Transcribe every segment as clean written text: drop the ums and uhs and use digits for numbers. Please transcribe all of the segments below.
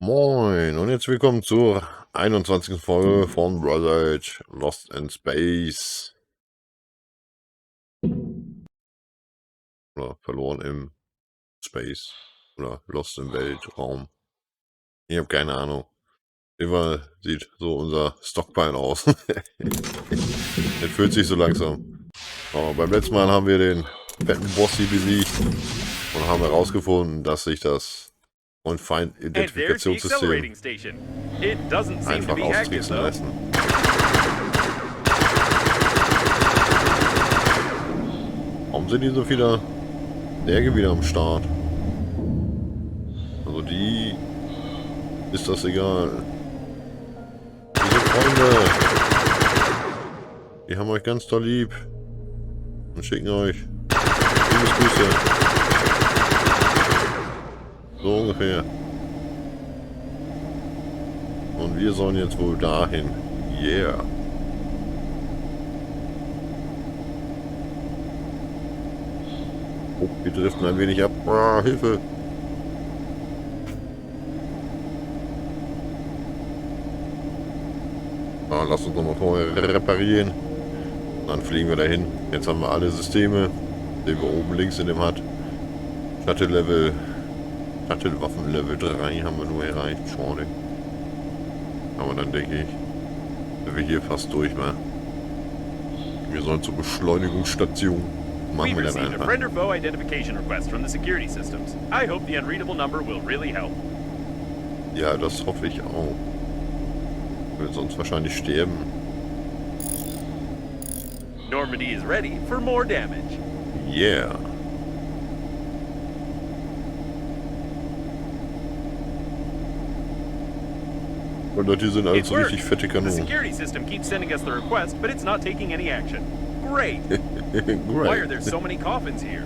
Moin und jetzt willkommen zur 21. Folge von Breathedge Lost in Space. Oder verloren im Space. Oder Lost im Weltraum. Ich habe keine Ahnung. Auf jeden Fall sieht so unser Stockpile aus. Es fühlt sich so langsam. Oh, beim letzten Mal haben wir den fetten Bossi besiegt und haben herausgefunden, dass sich das Freund-Feind-Identifikationssystem einfach austricksen lassen. Warum sind die so viele Berge wieder am Start? Also die ist das egal. Diese Freunde, die haben euch ganz doll lieb und schicken euch Liebesgrüße. So ungefähr. Und wir sollen jetzt wohl dahin. Yeah. Oh, wir driften ein wenig ab. Ah, Hilfe. Ah, lass uns nochmal vorher reparieren. Dann fliegen wir dahin. Jetzt haben wir alle Systeme, die wir oben links in dem hat. Shuttle-Waffen Level 3 haben wir nur erreicht. Schade. Aber dann denke ich, sind wir hier fast durch, wa? Wir sollen zur Beschleunigungsstation. Machen wir dann einfach. Friend or foe identification request from the security systems. I hope the unreadable number will really help. Ja, das hoffe ich auch. Wir würden sonst wahrscheinlich sterben. Normandy is ready for more damage. Yeah. Und Leute, die sind alles so richtig fette The Kanonen. security system keeps sending us the request, but it's not taking any action. Great. Great. Why are there so many coffins here?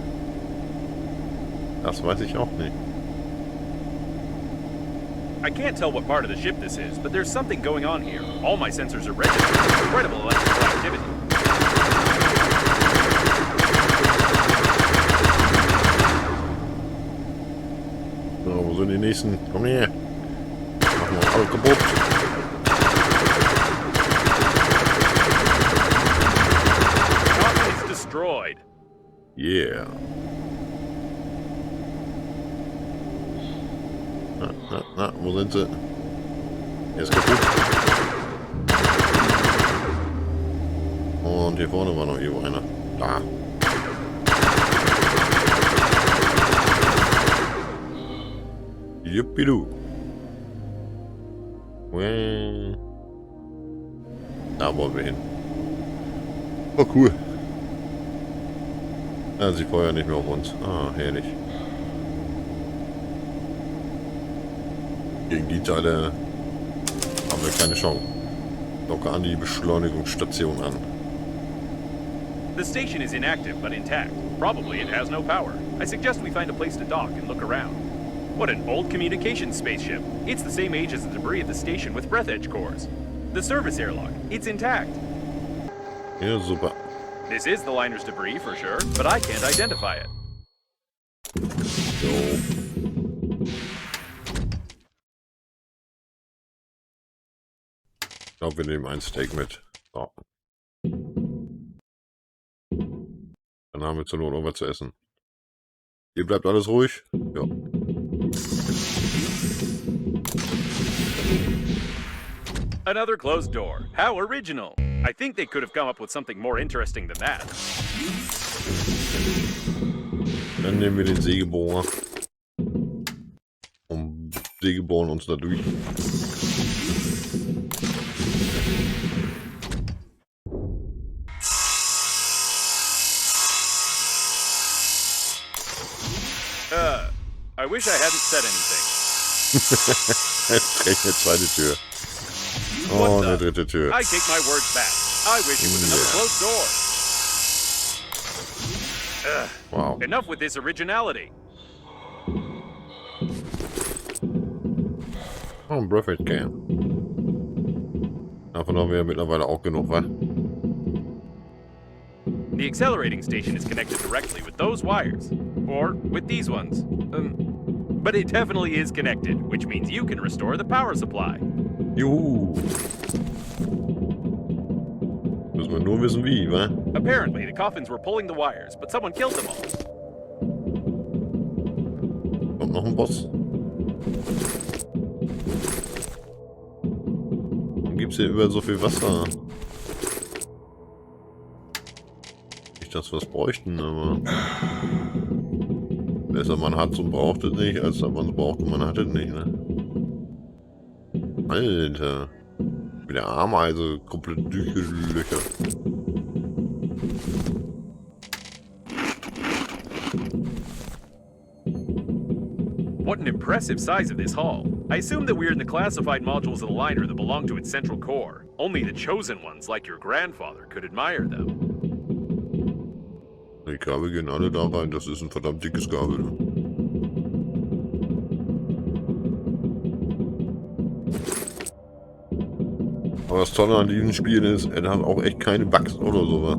Das weiß ich auch nicht. I can't tell what part of the ship this is, but there's something going on here. All my sensors are registering incredible electrical activity. So, wo sind die nächsten? Komm her. Machen wir alle kaputt. Coffin is destroyed. Yeah. Na, wo sind sie? Er ist kaputt. Und hier vorne war noch irgendwo einer. Da. Juppidu. Da wollen wir hin. Oh, cool. Ja, sie feuern nicht mehr auf uns. Ah, herrlich. Gegen die Teile haben wir keine Chance. Docke an die Beschleunigungsstation an. The station is inactive but intact. Probably it has no power. I suggest we find a place to dock and look around. What an old communications spaceship. It's the same age as the debris of the station with Breathedge cores. The service airlock, it's intact. Ja, super. This is the liner's debris for sure, but I can't identify it. So. Ich glaube, wir nehmen ein Steak mit. So. Dann haben wir zur Not noch was zu essen. Hier bleibt alles ruhig. Ja. Another closed door. How original. I think they could have come up with something more interesting than that. Dann nehmen wir den Sägebohrer. Und sägebohren uns da durch. I wish I hadn't said anything. Jetzt kriegt eine zweite Tür. Oh, eine dritte Tür. I take my words back. I wish it was another closed door. Wow. Enough with this originality. Oh, ein Breathedge Can. Davon haben wir ja mittlerweile auch genug, wa? The accelerating station is connected directly with those wires. Or with these ones. but it definitely is connected, which means you can restore the power supply. Juhu. Müssen wir nur wissen wie, wa? Apparently, the coffins were pulling the wires, but someone killed them all. Kommt noch ein Boss. Warum gibt's hier überall so viel Wasser? Nicht, dass wir es bräuchten, aber... Besser man hat's und braucht es nicht, als dass man es braucht und man hat es nicht, ne? Alter. Mit der Ameise komplett durchgelöchert. What an impressive size of this hull. I assume that we're in the classified modules of the liner that belong to its central core. Only the chosen ones, like your grandfather, could admire them. Die Kabel gehen alle da rein, das ist ein verdammt dickes Kabel. Ne? Aber das Tolle an diesem Spiel ist, er hat auch echt keine Bugs oder sowas.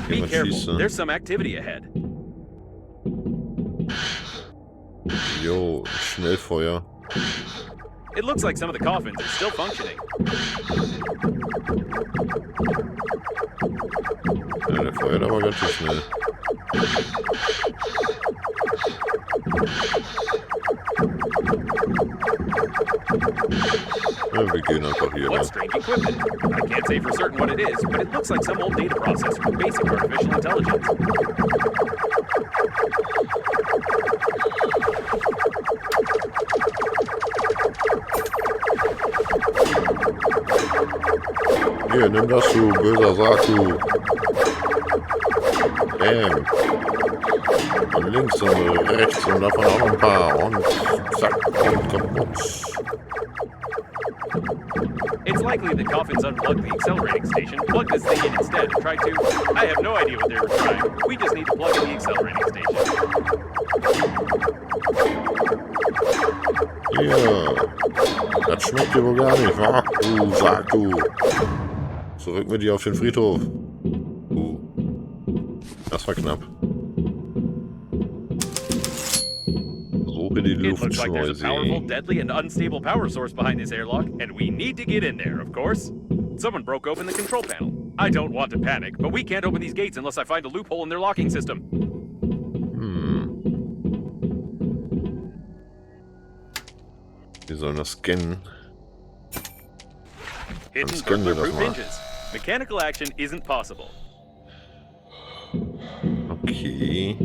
Be careful, there's some activity ahead. Jo, Schnellfeuer. It looks like some of the coffins are still functioning. Ja, der feuert aber ganz schön schnell. Ja, wir gehen einfach hier What lang. strange equipment? I can't say for certain what it is, but it looks like some old data processor with basic artificial intelligence. Hier, nimm das zu, böser Saku. Bam. Und links und rechts und davon auch noch ein paar. Und zack, und kaputt. It's likely the coffins unplugged the accelerating station, plugged this thing in instead, and tried to... I have no idea what they were trying. We just need to plug in the accelerating station. Hier. Das schmeckt dir wohl gar nicht, wa? Du, sag du. Zurück mit dir auf den Friedhof. Das war knapp. Suche die It looks like there's a powerful, Luftschleuse. deadly, and unstable power source behind this airlock, and we need to get in there, of course. Someone broke open the control panel. I don't want to panic, but we can't open these gates unless I find a loophole in their locking system. Wir sollen das scannen. Hidden scannen wir das burglar-proof mal. hinges. Mechanical action isn't possible. Okay.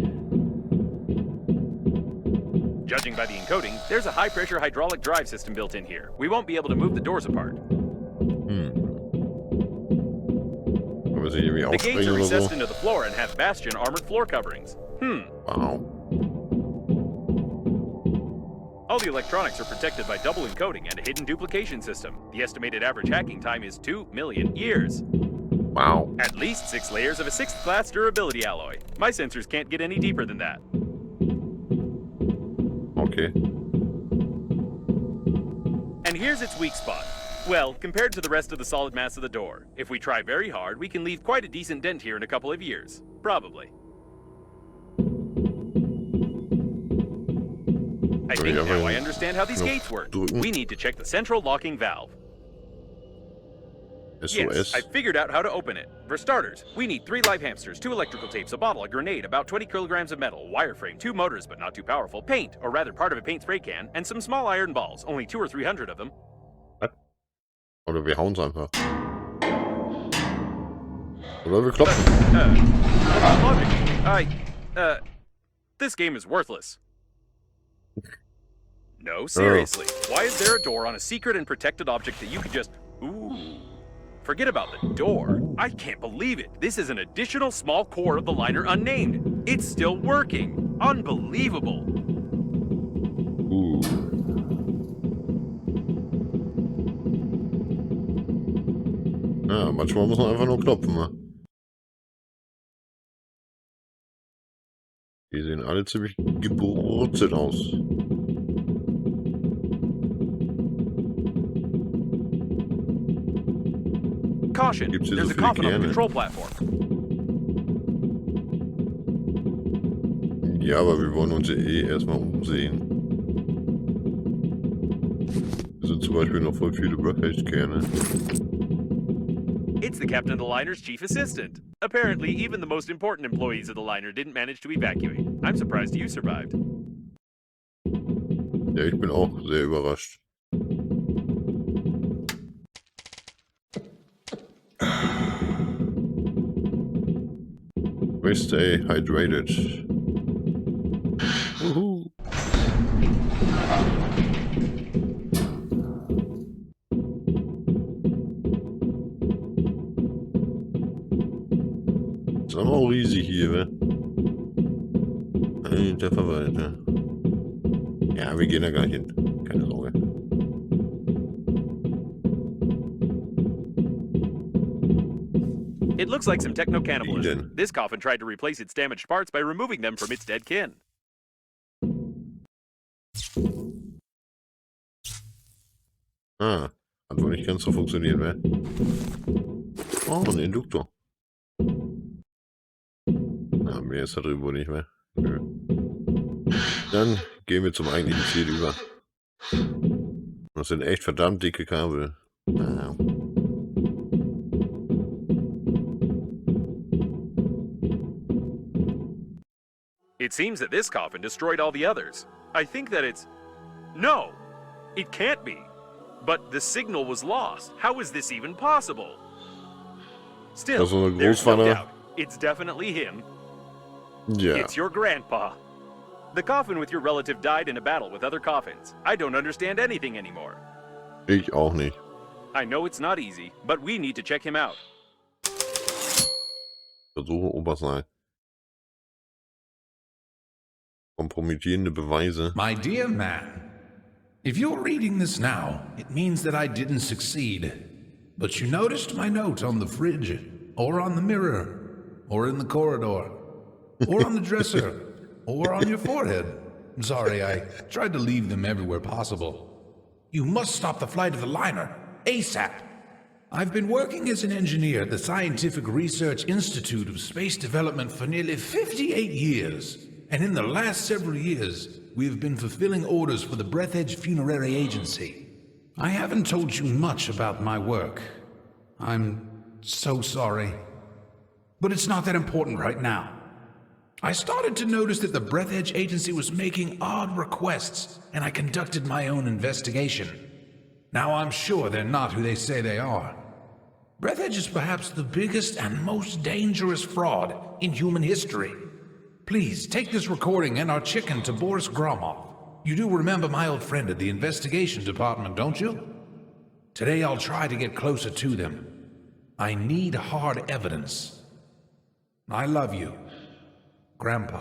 Judging by the encoding, there's a high-pressure hydraulic drive system built in here. We won't be able to move the doors apart. Können wir sie irgendwie The gates aufspringen are oder recessed so? into the floor and have bastion armored floor coverings. Wow. All the electronics are protected by double encoding and a hidden duplication system. The estimated average hacking time is 2 million years. Wow. At least 6 layers of a 6th class durability alloy. My sensors can't get any deeper than that. Okay. And here's its weak spot. Well, compared to the rest of the solid mass of the door, if we try very hard, we can leave quite a decent dent here in a couple of years. Probably. I think now I understand how these gates work. We need to check the central locking valve. Yes, I figured out how to open it. For starters, we need 3 live hamsters, 2 electrical tapes, a bottle, a grenade, about 20 kilograms of metal, wireframe, 2 motors but not too powerful, paint, or rather part of a paint spray can, and some small iron balls, only 200 or 300 of them. Oder wir hauen's einfach. Oder wir klopfen. This game is worthless. No, seriously. Why is there a door on a secret and protected object that you could just... Ooh. Forget about the door. I can't believe it. This is an additional small core of the liner unnamed. It's still working. Unbelievable. Ja, manchmal muss man einfach nur klopfen, ne? Die sehen alle ziemlich gebrutzelt aus. Caution, Gibt's hier there's so a viele coffin on the Kerne? control platform. Ja, aber wir wollen uns ja eh erstmal umsehen. Hier sind zum Beispiel noch voll viele Breathedge-Kerne. It's the captain of the liner's chief assistant. Apparently, even the most important employees of the liner didn't manage to evacuate. I'm surprised you survived. Ja, ich bin auch sehr überrascht. We stay hydrated. Woohoo! Ist aber auch riesig hier, ne? Alter Verwalter. Ja, wir gehen da gar nicht hin. Keine Sorge. It looks like some techno-cannibalism. This coffin tried to replace its damaged parts by removing them from its dead kin. Ah, hat wohl nicht ganz so funktioniert, ne? Oh, ein Induktor. Na, mehr ist da drüben wohl nicht mehr. Nö. Dann gehen wir zum eigentlichen Ziel über. Das sind echt verdammt dicke Kabel. Ah. It seems that this coffin destroyed all the others. I think that it's... No! It can't be! But the signal was lost. How is this even possible? Still, Also there's no Großvater. doubt. It's definitely him. Ja, It's your grandpa. The coffin with your relative died in a battle with other coffins. I don't understand anything anymore. ich auch nicht. I know it's not easy, but we need to check him out. Versuche Oberseil. Kompromittierende Beweise. My dear man, if you're reading this now, it means that I didn't succeed. But you noticed my note on the fridge, or on the mirror, or in the corridor, or on the dresser, or on your forehead. Sorry, I tried to leave them everywhere possible. You must stop the flight of the liner, ASAP. I've been working as an engineer at the Scientific Research Institute of Space Development for nearly 58 years. And in the last several years, we have been fulfilling orders for the Breathedge Funerary Agency. I haven't told you much about my work. I'm so sorry. But it's not that important right now. I started to notice that the Breathedge Agency was making odd requests, and I conducted my own investigation. Now I'm sure they're not who they say they are. Breathedge is perhaps the biggest and most dangerous fraud in human history. Please, take this recording and our chicken to Boris Gromov. You do remember my old friend at the investigation department, don't you? Today I'll try to get closer to them. I need hard evidence. I love you, Grandpa.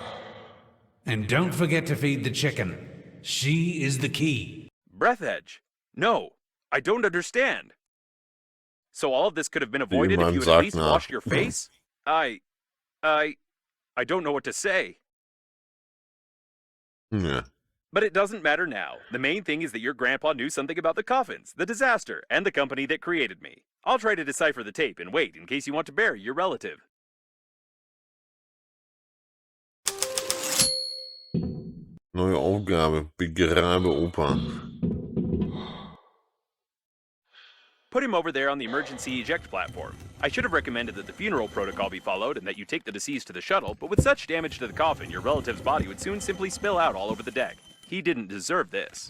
And don't forget to feed the chicken. She is the key. Breathedge? No, I don't understand. So all of this could have been avoided if man you had sagt at least nach. washed your face? I don't know what to say. Ja. But it doesn't matter now. The main thing is that your grandpa knew something about the coffins, the disaster, and the company that created me. I'll try to decipher the tape and wait in case you want to bury your relative. Neue Aufgabe. Begrabe Opa. Put him over there on the emergency eject platform. I should have recommended that the funeral protocol be followed and that you take the deceased to the shuttle, but with such damage to the coffin, your relative's body would soon simply spill out all over the deck. He didn't deserve this.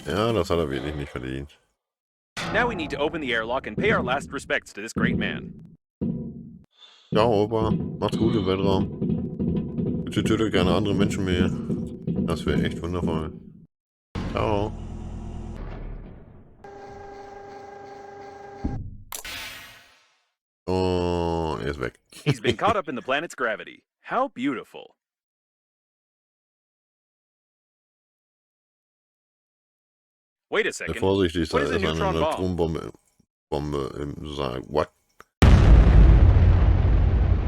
Ja, das hat er wirklich nicht verdient. Now we need to open the airlock and pay our last respects to this great man. Ciao, Opa. Macht's gut im Weltraum. Bitte tötet keine anderen Menschen mehr. Das wäre echt wundervoll. Ciao. Oh, er ist weg. He's been caught up in the planet's gravity. How beautiful. Wait a second. Vorsichtig, da What is a ist eine neutron bomb? Neutronenbombe im Sarg. What?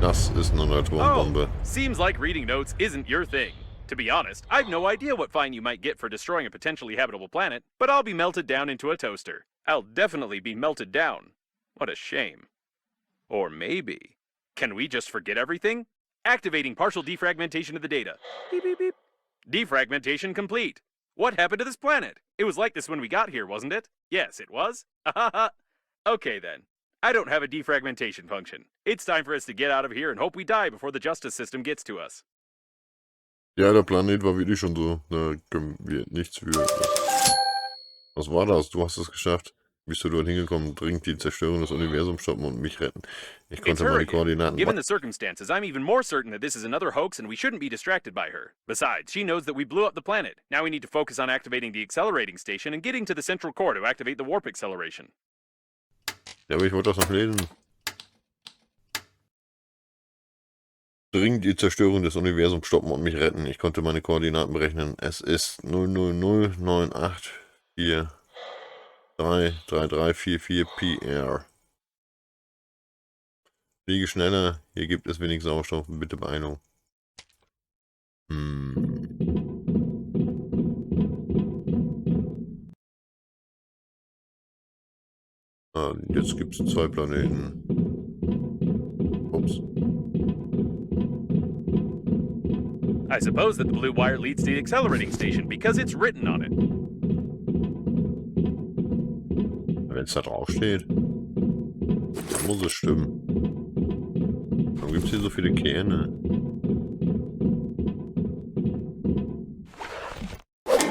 Das ist eine Neutronenbombe. Oh, seems like reading notes isn't your thing. To be honest, I've no idea what fine you might get for destroying a potentially habitable planet, but I'll be melted down into a toaster. I'll definitely be melted down. What a shame. Or maybe, can we just forget everything? Activating partial defragmentation of the data. Beep, beep, beep. Defragmentation complete. What happened to this planet? It was like this when we got here, wasn't it? Yes, it was. Okay then. I don't have a defragmentation function. It's time for us to get out of here and hope we die before the justice system gets to us. Ja, der Planet war wirklich schon so. Da können wir nichts für. Was war das? Du hast es geschafft. Bist du dort hingekommen? Dringend die Zerstörung des Universums stoppen und mich retten. Ich It's konnte her meine again. Koordinaten. Given the circumstances, I'm even more certain that this is another hoax and we shouldn't be distracted by her. Besides, she knows that we blew up the planet. Now we need to focus on activating the accelerating station and getting to the central core to activate the warp acceleration. Ja, aber ich wollte das noch lesen. Dringend die Zerstörung des Universums stoppen und mich retten. Ich konnte meine Koordinaten berechnen. Es ist 00098433344 PR. Fliege schneller. Hier gibt es wenig Sauerstoff. Bitte Beeilung. Jetzt gibt es 2 Planeten. Ups. I suppose that the blue wire leads to the accelerating station because it's written on it. Wenn es da drauf steht, dann muss es stimmen. Warum gibt es hier so viele Kähne?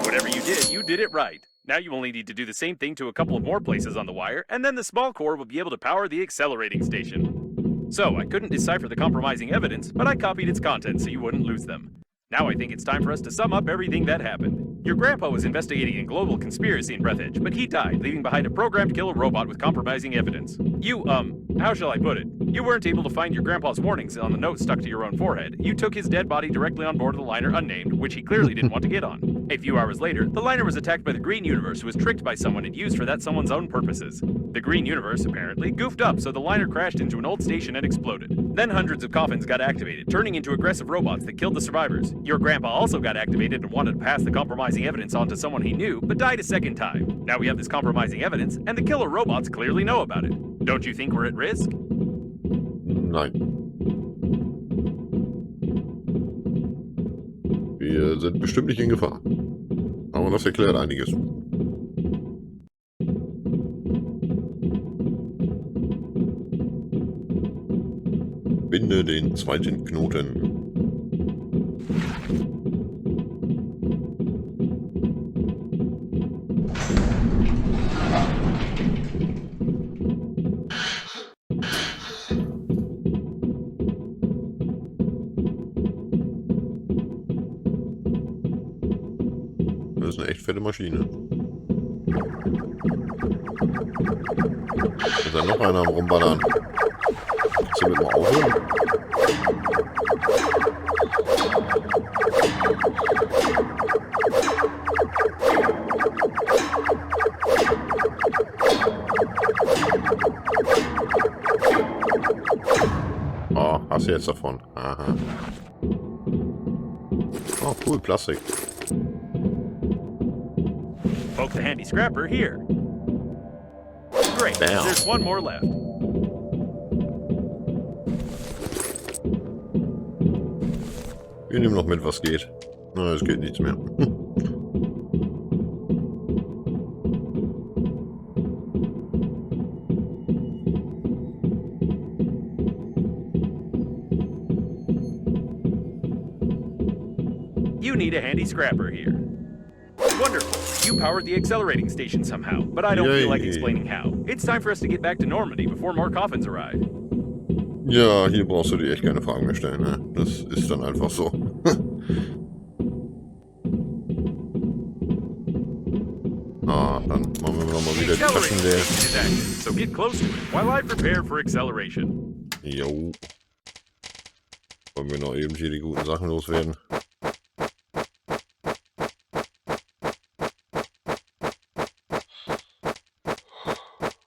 Whatever you did it right. Now you only need to do the same thing to a couple of more places on the wire, and then the small core will be able to power the accelerating station. So, I couldn't decipher the compromising evidence, but I copied its contents so you wouldn't lose them. Now I think it's time for us to sum up everything that happened. Your grandpa was investigating a global conspiracy in Breathedge, but he died, leaving behind a programmed killer robot with compromising evidence. You, how shall I put it? You weren't able to find your grandpa's warnings on the note stuck to your own forehead. You took his dead body directly on board of the liner unnamed, which he clearly didn't want to get on. A few hours later, the liner was attacked by the Green Universe, who was tricked by someone and used for that someone's own purposes. The Green Universe, apparently, goofed up, so the liner crashed into an old station and exploded. Then hundreds of coffins got activated, turning into aggressive robots that killed the survivors. Your grandpa also got activated and wanted to pass the compromising evidence on to someone he knew, but died a second time. Now we have this compromising evidence, and the killer robots clearly know about it. Don't you think we're at risk? Nein. Wir sind bestimmt nicht in Gefahr. Aber das erklärt einiges. Binde den zweiten Knoten. Das ist eine echt fette Maschine. Ist da noch einer am Rumballern? Kannst du mit mal aufhören? Oh, hast du jetzt davon? Aha. Oh, cool, Plastik. Poke the handy scrapper here. Great, Bam. there's one more left. Wir nehmen noch mit, was geht. Na, es geht nichts mehr. You need a handy scrapper here. Wonderful. You powered the accelerating station somehow, but I don't feel like Yay. explaining how. It's time for us to get back to Normandy before more coffins arrive. Ja, hier brauchst du dir echt keine Fragen mehr stellen, ne? Das ist dann einfach so. Dann machen wir nochmal wieder die Taschen Accelerating leer. station is active, so get close to it while I prepare for acceleration. Jo. Wollen wir noch eben hier die guten Sachen loswerden?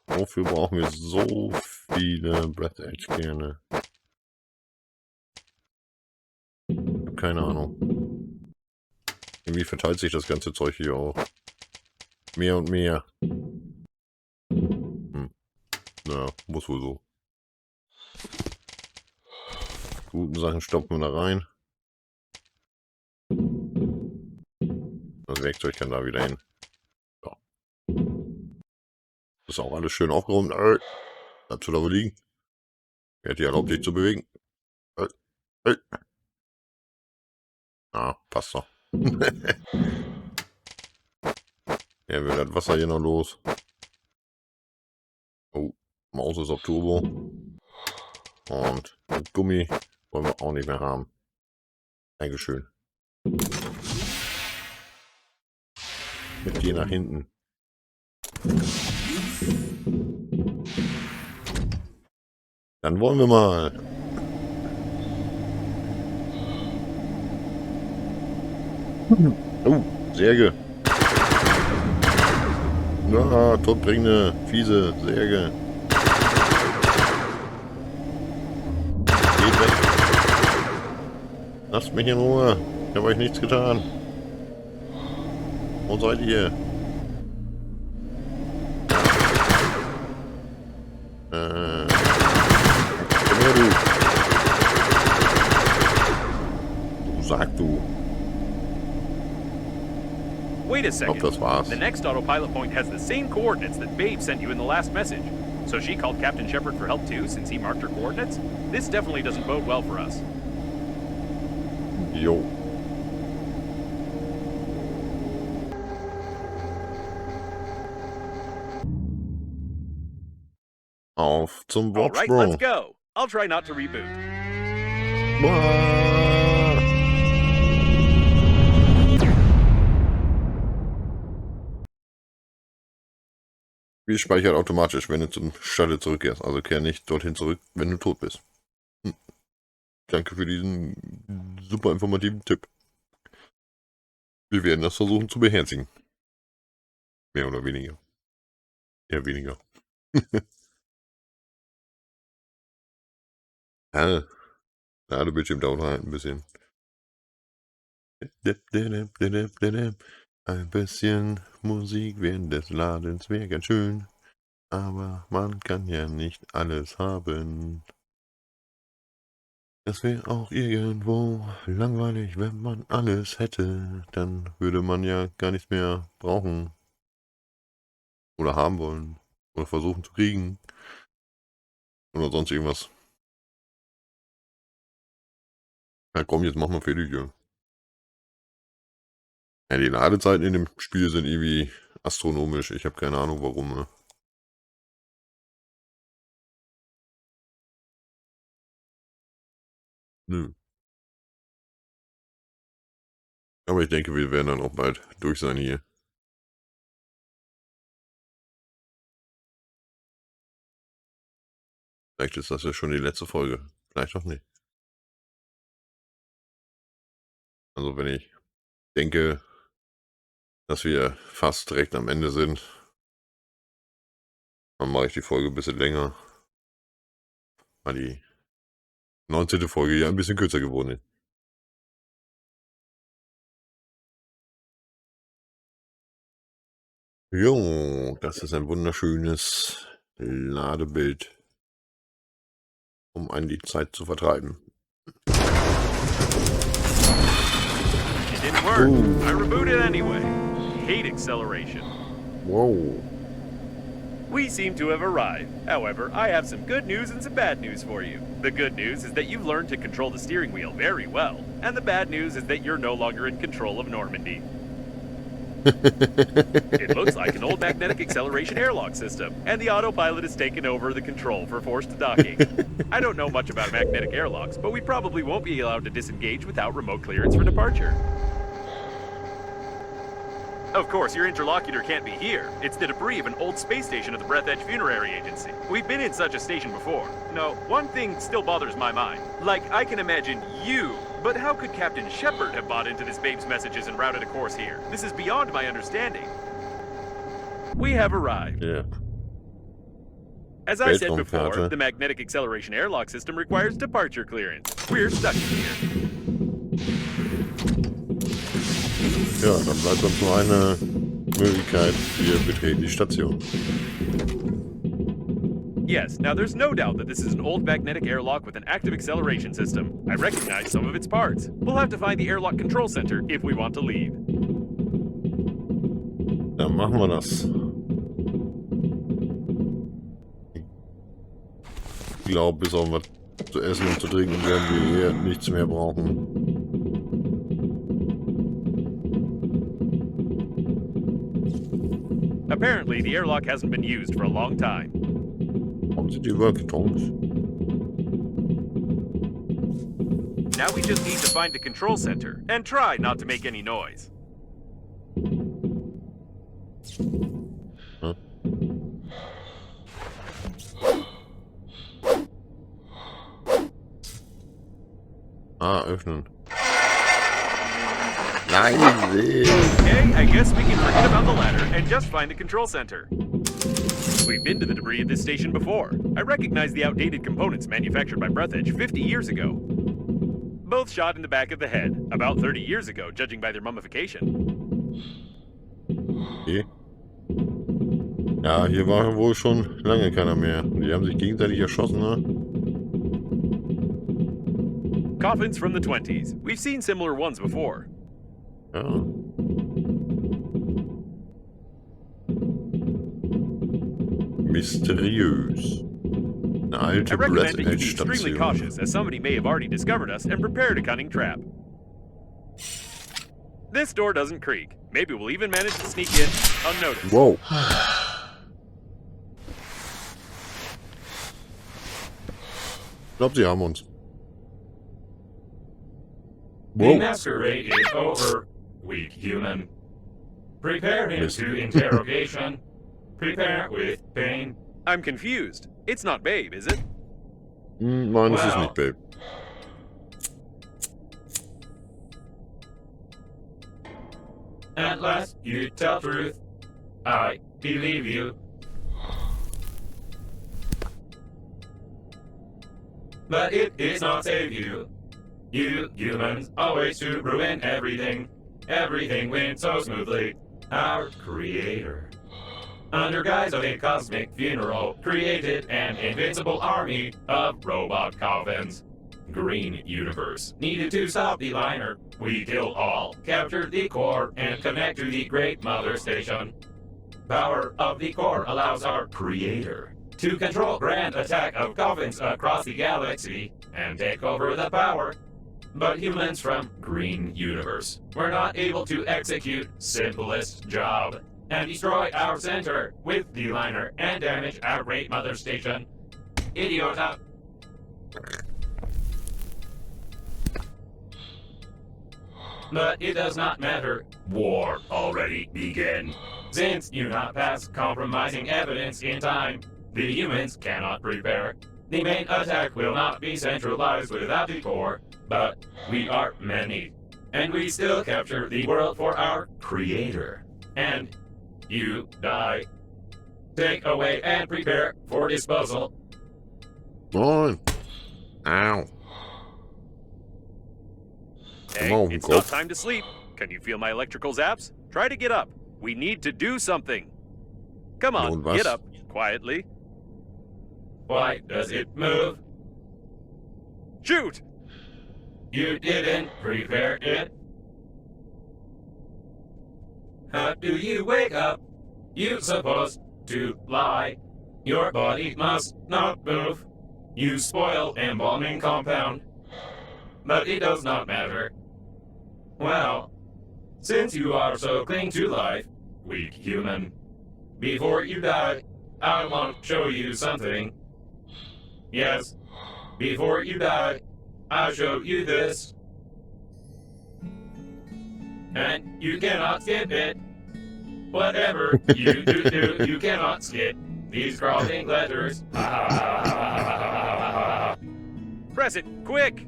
Wofür brauchen wir so viele Breathedge-Kerne? Ich hab keine Ahnung. Irgendwie verteilt sich das ganze Zeug hier auch. Mehr und mehr. Na, muss wohl so. guten Sachen stopfen wir da rein. Das Werkzeug kann da wieder hin. So. Ist auch alles schön aufgeräumt. Bleibst du da wo liegen? Wer hat dir erlaubt, dich zu bewegen? Äh, äh. Ah, passt doch. Ja, wird das Wasser hier noch los? Oh, Maus ist auf Turbo. Und Gummi wollen wir auch nicht mehr haben. Dankeschön. Mit dir nach hinten. Dann wollen wir mal. Oh, Särge. Ja, todbringende, fiese Särge. Geht weg. Lasst mich in Ruhe. Ich habe euch nichts getan. Wo seid ihr? Komm her, du. Du sag du. Wait a Ich second. glaub, das war's. The next autopilot point has the same coordinates that Babe sent you in the last message. So she called Captain Shepard for help too, since he marked her coordinates? This definitely doesn't bode well for us. Jo. Auf zum All right, Wortsprung. let's go. I'll try not to reboot. Spiel speichert automatisch, wenn du zum Shuttle zurückkehrst. Also kehr nicht dorthin zurück, wenn du tot bist. Danke für diesen super informativen Tipp. Wir werden das versuchen zu beherzigen. Mehr oder weniger. Eher weniger. Ja, der Bildschirm dauert halt ein bisschen. Ein bisschen Musik während des Ladens wäre ganz schön. Aber man kann ja nicht alles haben. Das wäre auch irgendwo langweilig, wenn man alles hätte. Dann würde man ja gar nichts mehr brauchen. Oder haben wollen. Oder versuchen zu kriegen. Oder sonst irgendwas. Ja komm, jetzt mach mal fertig, ja. Ja, die Ladezeiten in dem Spiel sind irgendwie astronomisch. Ich habe keine Ahnung warum. Ne? Nö. Aber ich denke, wir werden dann auch bald durch sein hier. Vielleicht ist das ja schon die letzte Folge. Vielleicht auch nicht. Also wenn ich denke, dass wir fast direkt am Ende sind, dann mache ich die Folge ein bisschen länger. Weil die 19. Folge ja ein bisschen kürzer geworden ist. Jo, das ist ein wunderschönes Ladebild, um einen die Zeit zu vertreiben. It didn't work. I rebooted anyway. Hate acceleration. Wow. We seem to have arrived. However, I have some good news and some bad news for you. The good news is that you've learned to control the steering wheel very well. And the bad news is that you're no longer in control of Normandy. It looks like an old magnetic acceleration airlock system, and the autopilot has taken over the control for forced docking. I don't know much about magnetic airlocks, but we probably won't be allowed to disengage without remote clearance for departure. Of course, your interlocutor can't be here. It's the debris of an old space station of the Breathedge Funerary Agency. We've been in such a station before. No, one thing still bothers my mind. Like, I can imagine you, but how could Captain Shepard have bought into this babe's messages and routed a course here? This is beyond my understanding. We have arrived. Ja. As I said before, Weltraumkarte. the magnetic acceleration airlock system requires departure clearance. We're stuck in here. Ja, dann bleibt uns nur eine Möglichkeit. Wir betreten die Station. Yes, now there's no doubt that this is an old magnetic airlock with an active acceleration system. I recognize some of its parts. We'll have to find the airlock control center if we want to leave. Dann machen wir das. Ich glaube, bis auf was zu essen und zu trinken werden wir hier nichts mehr brauchen. Apparently, the airlock hasn't been used for a long time. Warum sind die überall Kartons? Now we just need to find the control center and try not to make any noise. Huh? Ah, öffnen. Nein, Okay, I guess we can forget about the ladder and just find the control center. We've been to the debris of this station before. I recognize the outdated components manufactured by Breathedge 50 years ago. Both shot in the back of the head, about 30 years ago, judging by their mummification. Okay. Ja, hier war wohl schon lange keiner mehr. Die haben sich gegenseitig erschossen, ne? Coffins from the 20s. We've seen similar ones before. Ja. Mysteriös. Eine I alte recommend that you be extremely Breathedge-Station. cautious, as somebody may have already discovered us and prepared a cunning trap. This door doesn't creak. Maybe we'll even manage to sneak in unnoticed. Wow. Ich glaube, sie haben uns. The Wow. masquerade is over, weak human. Prepare him Miss- to interrogation. Prepare with pain. I'm confused. It's not Babe, is it? Nein, das ist Wow. nicht, Babe. At last you tell truth. I believe you. But it is not save you. You humans always to ruin everything. Everything went so smoothly. Our creator, under guise of a cosmic funeral, created an invincible army of robot coffins. Green Universe needed to stop the liner. We killed all, captured the core, and connect to the Great Mother Station. Power of the core allows our creator to control grand attack of coffins across the galaxy and take over the power. But humans from Green Universe were not able to execute simplest job and destroy our center with the liner and damage our Great Mother Station. Idiota. But it does not matter. War already began. Since you not pass compromising evidence in time, the humans cannot prepare. The main attack will not be centralized without the core, but we are many. And we still capture the world for our creator. And you die. Take away and prepare for disposal. Nein. Ow. Hey, Come on, it's go. not time to sleep. Can you feel my electrical zaps? Try to get up. We need to do something. Come on, Nun was? get up, quietly. Why does it move? Shoot! You didn't prepare it. How do you wake up? You supposed to lie. Your body must not move. You spoil embalming compound. But it does not matter. Well, since you are so cling to life, weak human, before you die, I want to show you something. Yes, before you die, I'll show you this. And you cannot skip it. Whatever you do, you cannot skip these crawling letters. Press it, quick!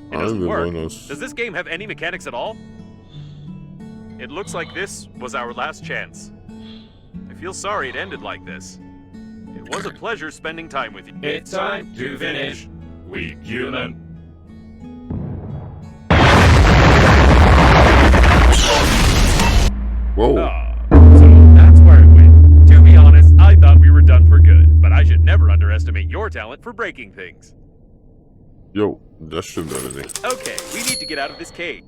It Nein, doesn't wir work. wollen das. Does this game have any mechanics at all? It looks like this was our last chance. I feel sorry it ended like this. It was a pleasure spending time with you. It's time to finish, weak human. Wow. Ah, so that's where it went. To be honest, I thought we were done for good. talent for breaking things. Jo, das stimmt allerdings. Okay, we need to get out of this cave.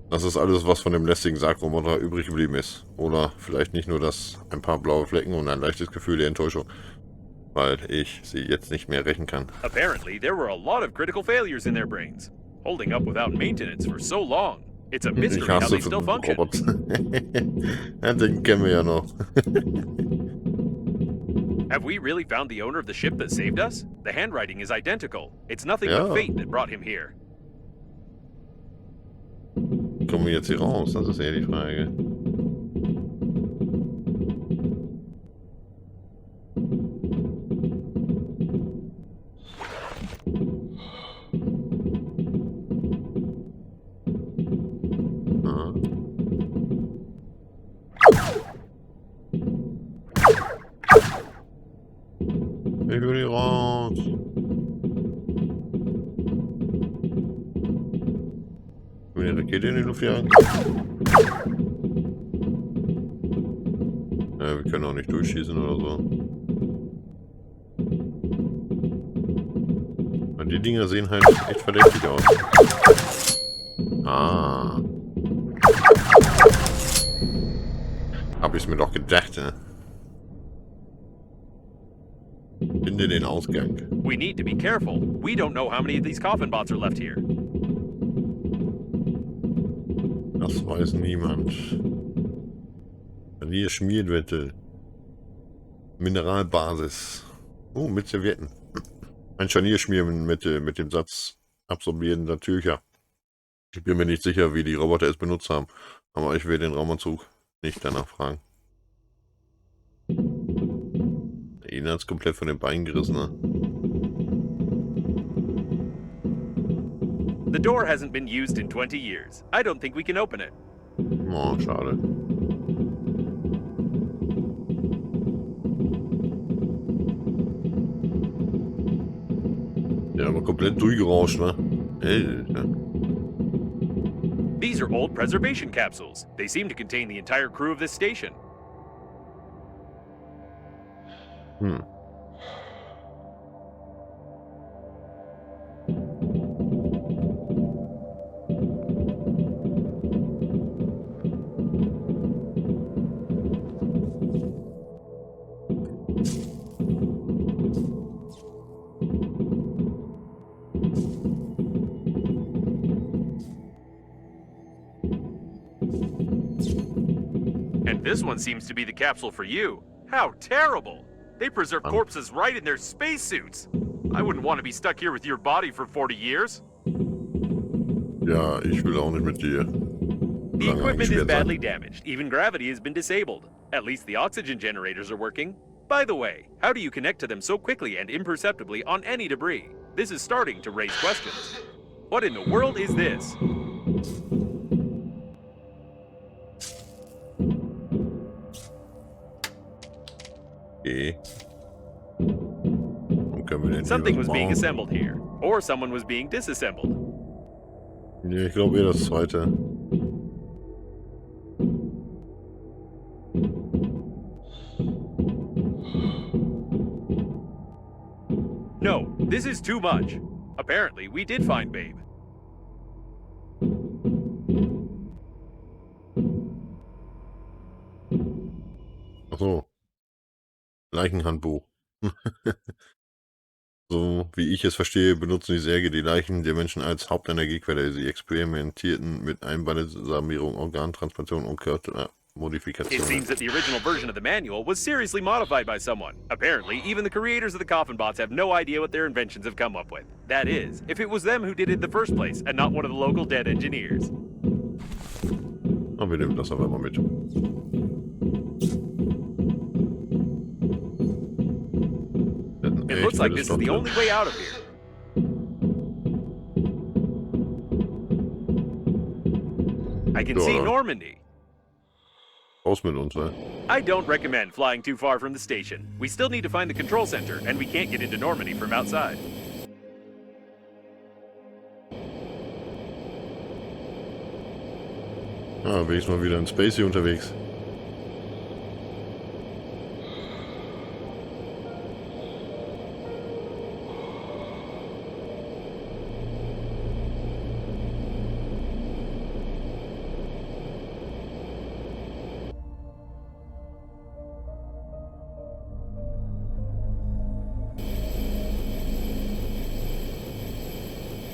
Das ist alles, was von dem lästigen Sargroboter übrig geblieben ist. Oder vielleicht nicht nur das, ein paar blaue Flecken und ein leichtes Gefühl der Enttäuschung. Weil ich sie jetzt nicht mehr rächen kann. Apparently, there were a lot of critical failures in their brains, holding up without maintenance for so long. It's a Ich mystery how hasse they still function. Roboter. Ja, den kennen wir ja noch. Have we really found the owner of the ship that saved us? The handwriting is identical. It's nothing Ja. but fate that brought him here. Kommen wir jetzt hier raus? Das ist eher die Frage. Ah. Ich will hier raus. Will die Rakete in die Luft jagen? Ja, wir können auch nicht durchschießen oder so. Und die Dinger sehen halt echt verdächtig aus. Ah. Hab ich's mir doch gedacht, ne? Finde den Ausgang. We need to be careful. We don't know how many of these coffin bots are left here. Das weiß niemand. Hier Schmierwette. Mineralbasis. Oh, mit Servietten. Ein Scharnierschmier mit dem Satz absorbierender Tücher. Ich bin mir nicht sicher, wie die Roboter es benutzt haben. Aber ich will den Raumanzug nicht danach fragen. Der Inhalt ist komplett von den Beinen gerissen. Ne? The door hasn't been used in 20 years. I don't think we can open it. Oh, schade. Ja, aber komplett durchgerauscht, ne? Alter. These are old preservation capsules. They seem to contain the entire crew of this station. Hm. And this one seems to be the capsule for you. How terrible! They preserve corpses right in their spacesuits. I wouldn't want to be stuck here with your body for 40 years. Ja, ich will auch nicht mit dir. The equipment is badly damaged. Even gravity has been disabled. At least the oxygen generators are working. By the way, how do you connect to them so quickly and imperceptibly on any debris? This is starting to raise questions. What in the world is this? Okay. Warum können wir denn Something hier was was being bauen? assembled here. Or someone was being disassembled. Nee, ich glaube eher das zweite. No, this is too much. Apparently, we did find Babe. Ach so. Leichenhandbuch. So wie ich es verstehe, benutzen die Särge die Leichen der Menschen als Hauptenergiequelle. Sie experimentierten mit Einbalsamierung, Organtransplantation und It Körpermodifikation. seems that the original version of the manual was seriously modified by someone. Apparently, even the creators of the coffin bots have no idea what their inventions have come up with. That is, if it was them who did it in the first place and not one of the local dead engineers. Aber wir nehmen das aber mal mit. It looks like this is the only way out of here. I can see Normandy. Raus mit uns, ne? I don't recommend flying too far from the station. We still need to find the control center, and we can't get into Normandy from outside. Ja, bin ich mal wieder in Space hier unterwegs.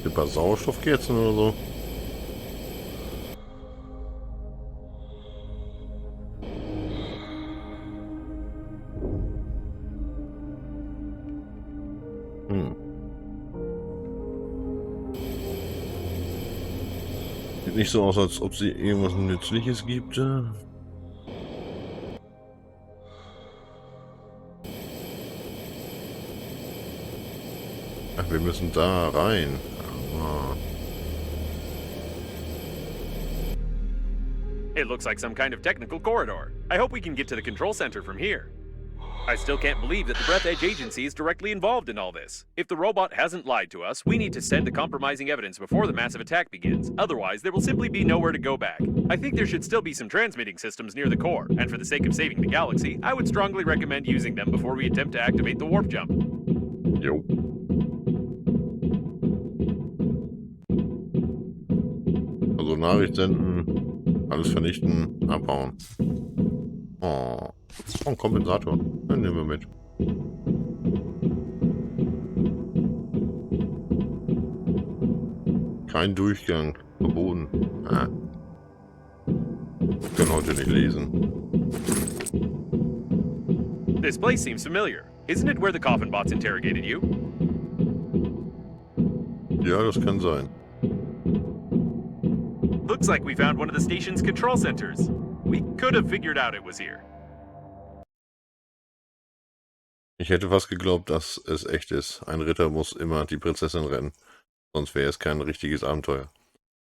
Ein paar Sauerstoffkerzen oder so. Sieht nicht so aus, als ob sie irgendwas Nützliches gibt. Ach, wir müssen da rein. Ah. It looks like some kind of technical corridor. I hope we can get to the control center from here. I still can't believe that the Breathedge agency is directly involved in all this. If the robot hasn't lied to us, we need to send the compromising evidence before the massive attack begins. Otherwise, there will simply be nowhere to go back. I think there should still be some transmitting systems near the core, and for the sake of saving the galaxy, I would strongly recommend using them before we attempt to activate the warp jump. Jo. Also Nachricht senden, alles vernichten, abhauen. Oh, ein Kompensator. Den nehmen wir mit. Kein Durchgang. Verboten. Ah. Ich kann heute nicht lesen. This place seems familiar. Isn't it where the coffin bots interrogated you? Ja, das kann sein. Looks like we found one of the station's control centers. We could have figured out it was here. Ich hätte fast geglaubt, dass es echt ist. Ein Ritter muss immer die Prinzessin retten. Sonst wäre es kein richtiges Abenteuer.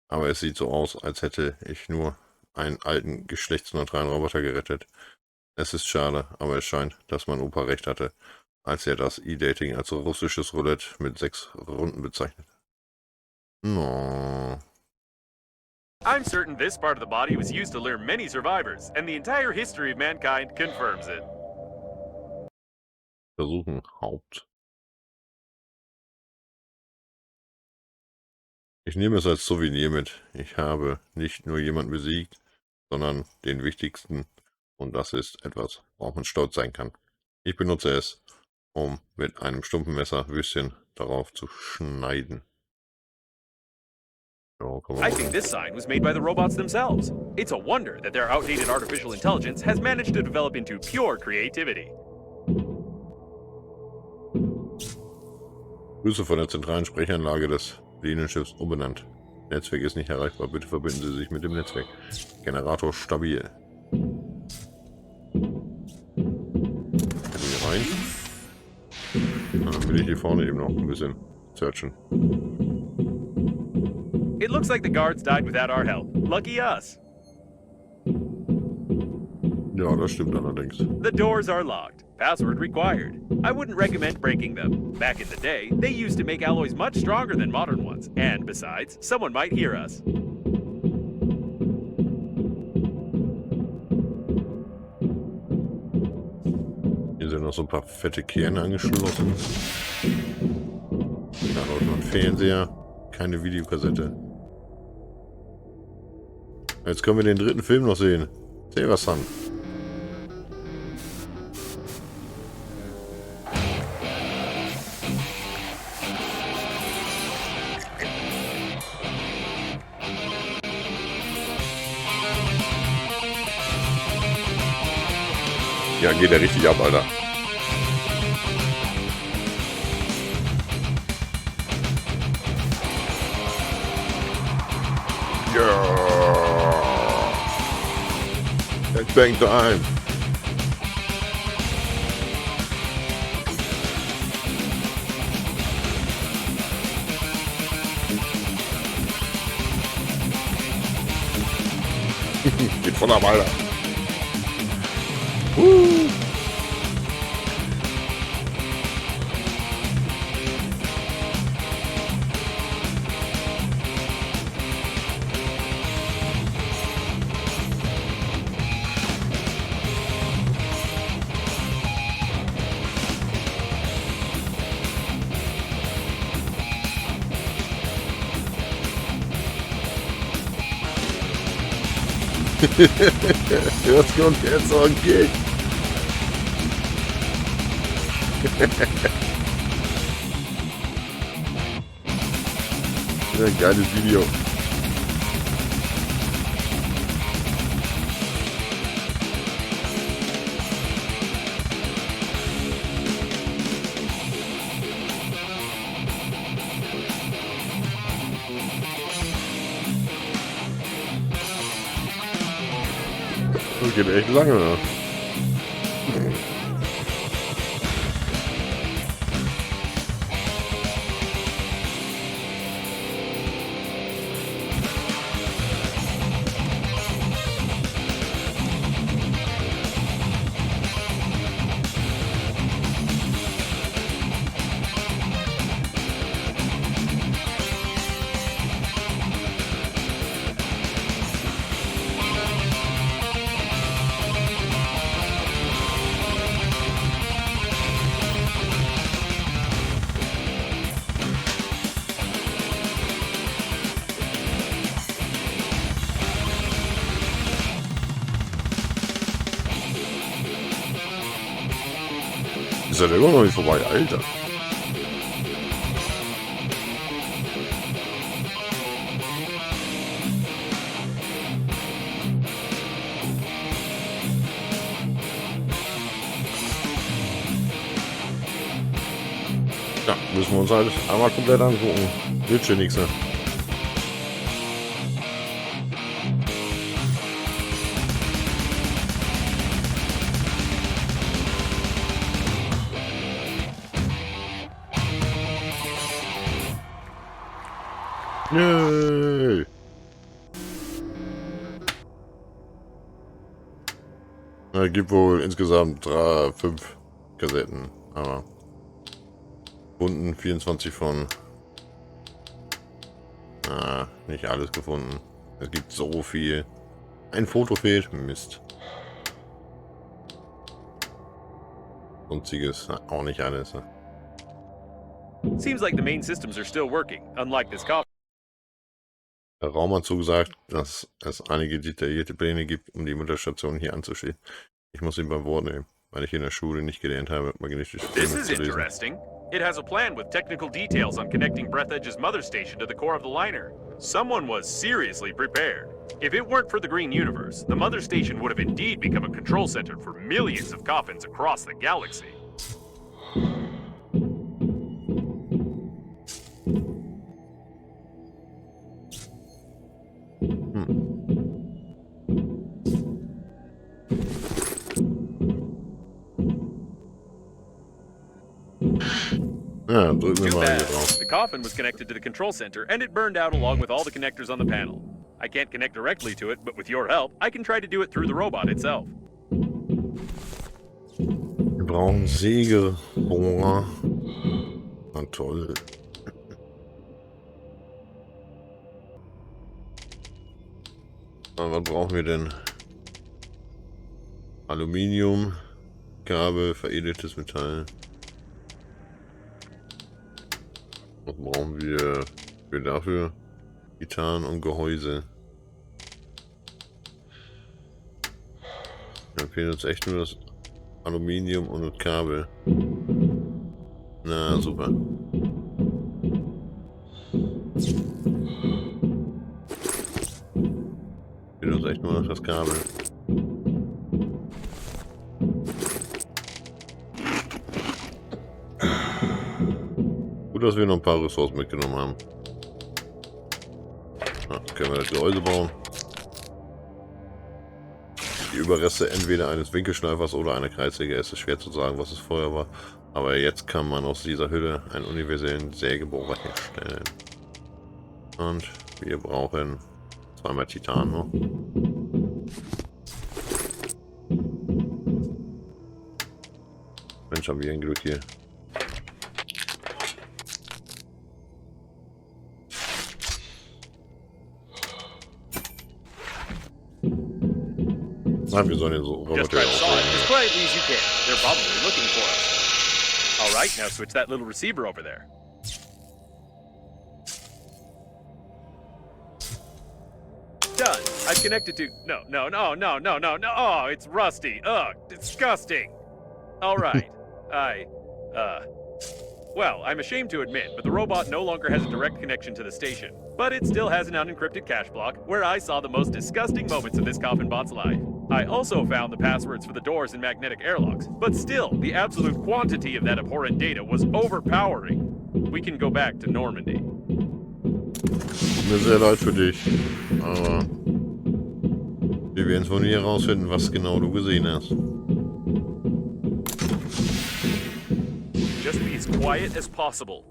Aber es sieht so aus, als hätte ich nur einen alten, geschlechtsneutralen Roboter gerettet. Es ist schade, aber es scheint, dass mein Opa recht hatte, als er das E-Dating als russisches Roulette mit 6 Runden bezeichnete. No. I'm certain this part of the body was used to lure many survivors, and the entire history of mankind confirms it. Versuchen, Haupt. Ich nehme es als Souvenir mit. Ich habe nicht nur jemanden besiegt, sondern den wichtigsten. Und das ist etwas, worauf man stolz sein kann. Ich benutze es, um mit einem stumpfen Messer Würstchen darauf zu schneiden. Ja, kann man I machen. think this sign was made by the robots themselves. It's a wonder that their outdated artificial intelligence has managed to develop into pure creativity. Grüße von der zentralen Sprechanlage des Linienschiffs umbenannt. Netzwerk ist nicht erreichbar. Bitte verbinden Sie sich mit dem Netzwerk. Generator stabil. Kann ich hier rein? Dann will ich hier vorne eben noch ein bisschen searchen. It looks like the guards died without our help. Lucky us. Ja, das stimmt allerdings. The doors are locked. Password required. I wouldn't recommend breaking them. Back in the day, they used to make alloys much stronger than modern ones. And besides, someone might hear us. Hier sind noch so ein paar fette Kerne angeschlossen. Da läuft noch ein Fernseher. Keine Videokassette. Jetzt können wir den dritten Film noch sehen. Silversun. Ja, geht der richtig ab, Alter. Ja. It's bang time. Geht voll ab, Alter. Was kommt jetzt so ein Gig? Ja, geiles Video. Das geht echt lange, ne? Ist ja immer noch nicht vorbei, Alter. Ja, müssen wir uns halt einmal komplett angucken. Wird schon nichts, ne? Yay! Es gibt wohl insgesamt 5 Kassetten, aber gefunden 24 von. Nicht alles gefunden. Es gibt so viel. Ein Foto fehlt. Mist. Sonstiges auch nicht alles. Ne? Seems like the main systems are still working, unlike this coffin. Der Raum hat zugesagt, dass es einige detaillierte Pläne gibt, um die Mutterstation hier anzuschließen. Ich muss ihn beim Wort nehmen, weil ich in der Schule nicht gelernt habe, magnetische This Filme is zu lesen. interesting. It has a plan with technical details on connecting Breathedge's mother station to the core of the liner. Someone was seriously prepared. If it weren't for the green universe, the mother station would have indeed become a control center for millions of coffins across the galaxy. Ja, drücken wir Too mal hier bad. drauf. The coffin was connected to the control center, and it burned out along with all the connectors on the panel. I can't connect directly to it, but with your help, I can try to do it through the robot itself. Wir brauchen Sägebohrer. Na toll. Was brauchen wir denn? Aluminium, Kabel, veredeltes Metall. Was brauchen wir für dafür? Titan und Gehäuse. Dann fehlt uns echt nur das Aluminium und das Kabel. Na super. Fehlt uns echt nur noch das Kabel. Gut, dass wir noch ein paar Ressourcen mitgenommen haben. Können wir das Gehäuse bauen. Die Überreste entweder eines Winkelschleifers oder einer Kreissäge. Es ist schwer zu sagen, was es vorher war. Aber jetzt kann man aus dieser Hülle einen universellen Sägebohrer herstellen. Und wir brauchen zweimal Titan noch. Mensch, haben wir ein Glück hier. Wir sollen ja so Just Roboter try to solve it as aufnehmen. quietly as you can. They're probably looking for us. All right, now switch that little receiver over there. Done. I've connected to... No. Oh, it's rusty. Ugh, disgusting. All right. Well, I'm ashamed to admit, but the robot no longer has a direct connection to the station. But it still has an unencrypted cache block where I saw the most disgusting moments of this coffin bot's life. I also found the passwords for the doors and magnetic airlocks, but still, the absolute quantity of that abhorrent data was overpowering. We can go back to Normandy. Mir sehr leid für dich, aber wir werden von hier herausfinden, was genau du gesehen hast. Just be as quiet as possible.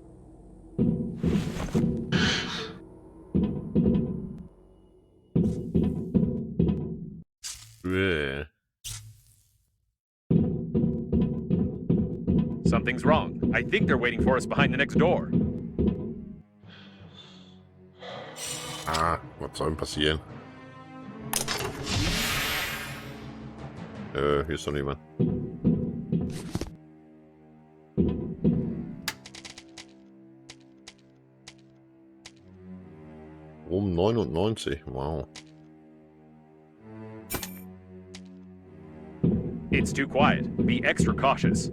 Something's wrong. I think they're waiting for us behind the next door. Ah, was soll denn passieren? Hier ist doch niemand. Um 99, wow. It's too quiet. Be extra cautious.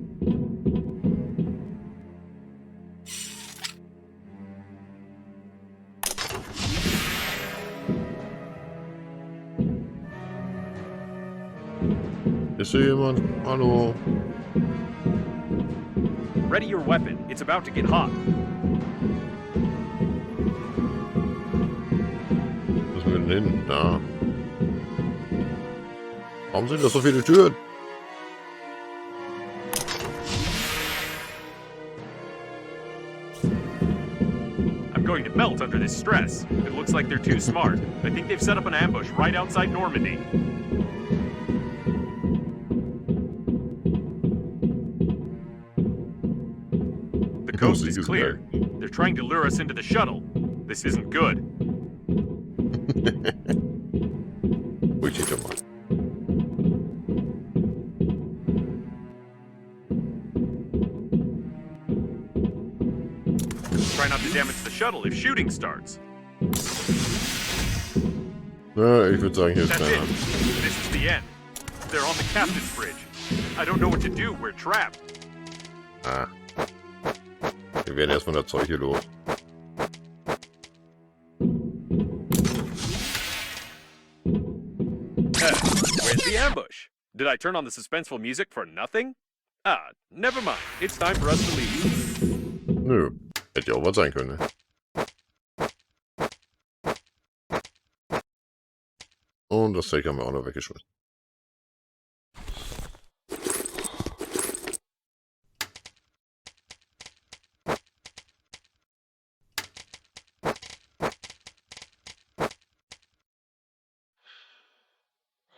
Ist hier jemand? Hallo? Ready your weapon. It's about to get hot. Wo sind wir denn hin? Da. Warum sind das so viele Türen? I'm going to melt under this stress. It looks like they're too smart. I think they've set up an ambush right outside Normandy. The coast is clear. They're trying to lure us into the shuttle. This isn't good. Ruhig doch mal. Try not to damage the shuttle if shooting starts. Ja, ich würde sagen, hier ist That's keiner. it. This is the end. They're on the captain's bridge. I don't know what to do. We're trapped. Ah. Wir werden erstmal das Zeug hier los. Where's the ambush? Did I turn on the suspenseful music for nothing? Ah, never mind. It's time for us to leave. Nö. Hätte ja auch was sein können. Ne? Und das Zeug haben wir auch noch weggeschmissen.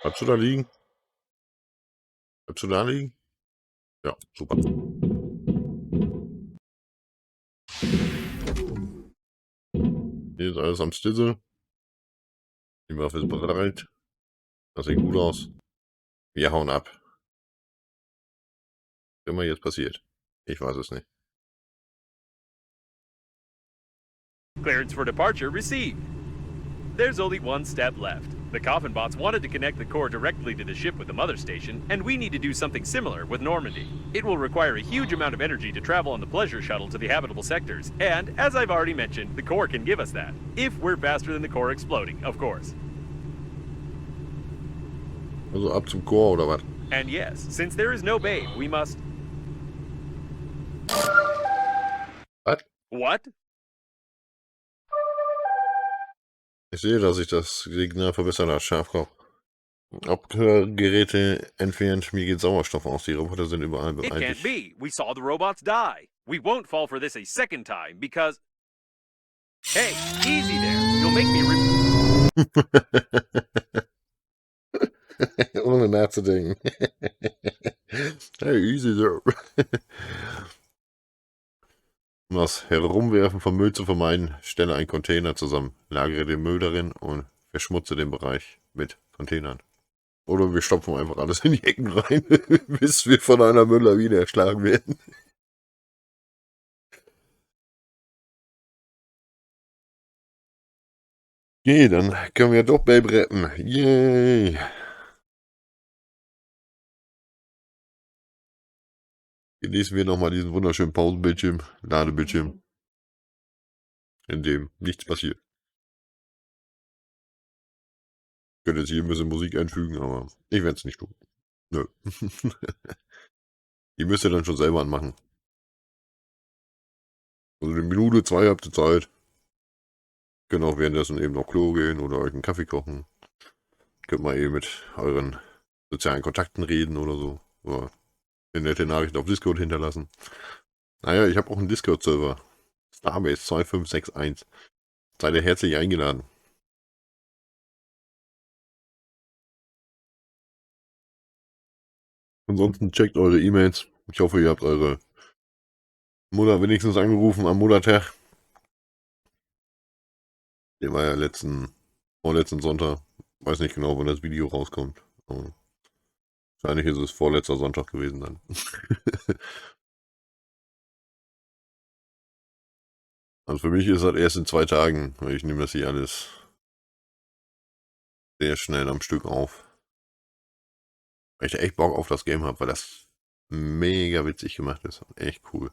Bleibst du da liegen? Bleibst du da liegen? Ja, super. Hier ist alles am Stissel. Die Waffe ist bereit. Das sieht gut aus. Wir hauen ab. Was immer jetzt passiert. Ich weiß es nicht. Clearance for departure received. There's only one step left. The coffin bots wanted to connect the core directly to the ship with the mother station, and we need to do something similar with Normandy. It will require a huge amount of energy to travel on the pleasure shuttle to the habitable sectors, and as I've already mentioned, the core can give us that. If we're faster than the core exploding, of course. Also ab zum Chor oder was? And yes, since there is no babe, we must... Was? What? Ich sehe, dass sich das Signal verbessert hat. Schafkopf. Abhörgeräte entfernt. Mir geht Sauerstoff aus. Die Roboter sind überall It bereit. can't be. We saw the robots die. We won't fall for this a second time because... Hey, easy there. You'll make me... Ohne nachzudenken. Hey, easy there. Um das Herumwerfen von Müll zu vermeiden, stelle einen Container zusammen, lagere den Müll darin und verschmutze den Bereich mit Containern. Oder wir stopfen einfach alles in die Ecken rein, bis wir von einer Mülllawine erschlagen werden. Okay, dann können wir doch Babe retten. Yay! genießen wir nochmal diesen wunderschönen Pausenbildschirm, Ladebildschirm, in dem nichts passiert. Ich könnte jetzt hier ein bisschen Musik einfügen, aber ich werde es nicht tun. Nö. Die müsst ihr dann schon selber anmachen. Also eine Minute, zwei habt ihr Zeit. Könnt auch währenddessen eben auf Klo gehen oder euch einen Kaffee kochen. Könnt mal eben mit euren sozialen Kontakten reden oder so. Oder eine nette Nachricht auf Discord hinterlassen. Naja, ich habe auch einen Discord-Server. Starbase 2561. Seid ihr herzlich eingeladen. Ansonsten checkt eure E-Mails. Ich hoffe, ihr habt eure Mutter wenigstens angerufen am Muttertag. Der war ja vorletzten Sonntag. Weiß nicht genau, wann das Video rauskommt. Aber wahrscheinlich ist es vorletzter Sonntag gewesen dann. Also für mich ist das erst in 2 Tagen, weil ich nehme das hier alles sehr schnell am Stück auf. Weil ich da echt Bock auf das Game habe, weil das mega witzig gemacht ist. Echt cool.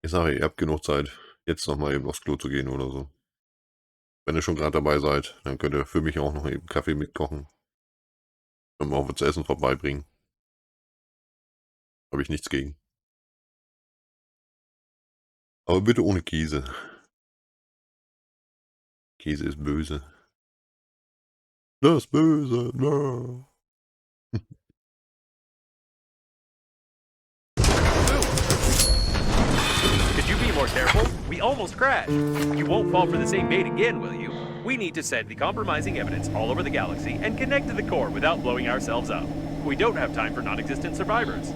Ich sage, ihr habt genug Zeit, jetzt nochmal eben aufs Klo zu gehen oder so. Wenn ihr schon gerade dabei seid, dann könnt ihr für mich auch noch eben Kaffee mitkochen. Und mir auch was zu essen vorbeibringen. Habe ich nichts gegen. Aber bitte ohne Käse. Käse ist böse. Das Böse. No. Could you be more careful? We almost crashed. You won't fall for the same bait again, will you? We need to send the compromising evidence all over the galaxy and connect to the core without blowing ourselves up. We don't have time for non-existent survivors.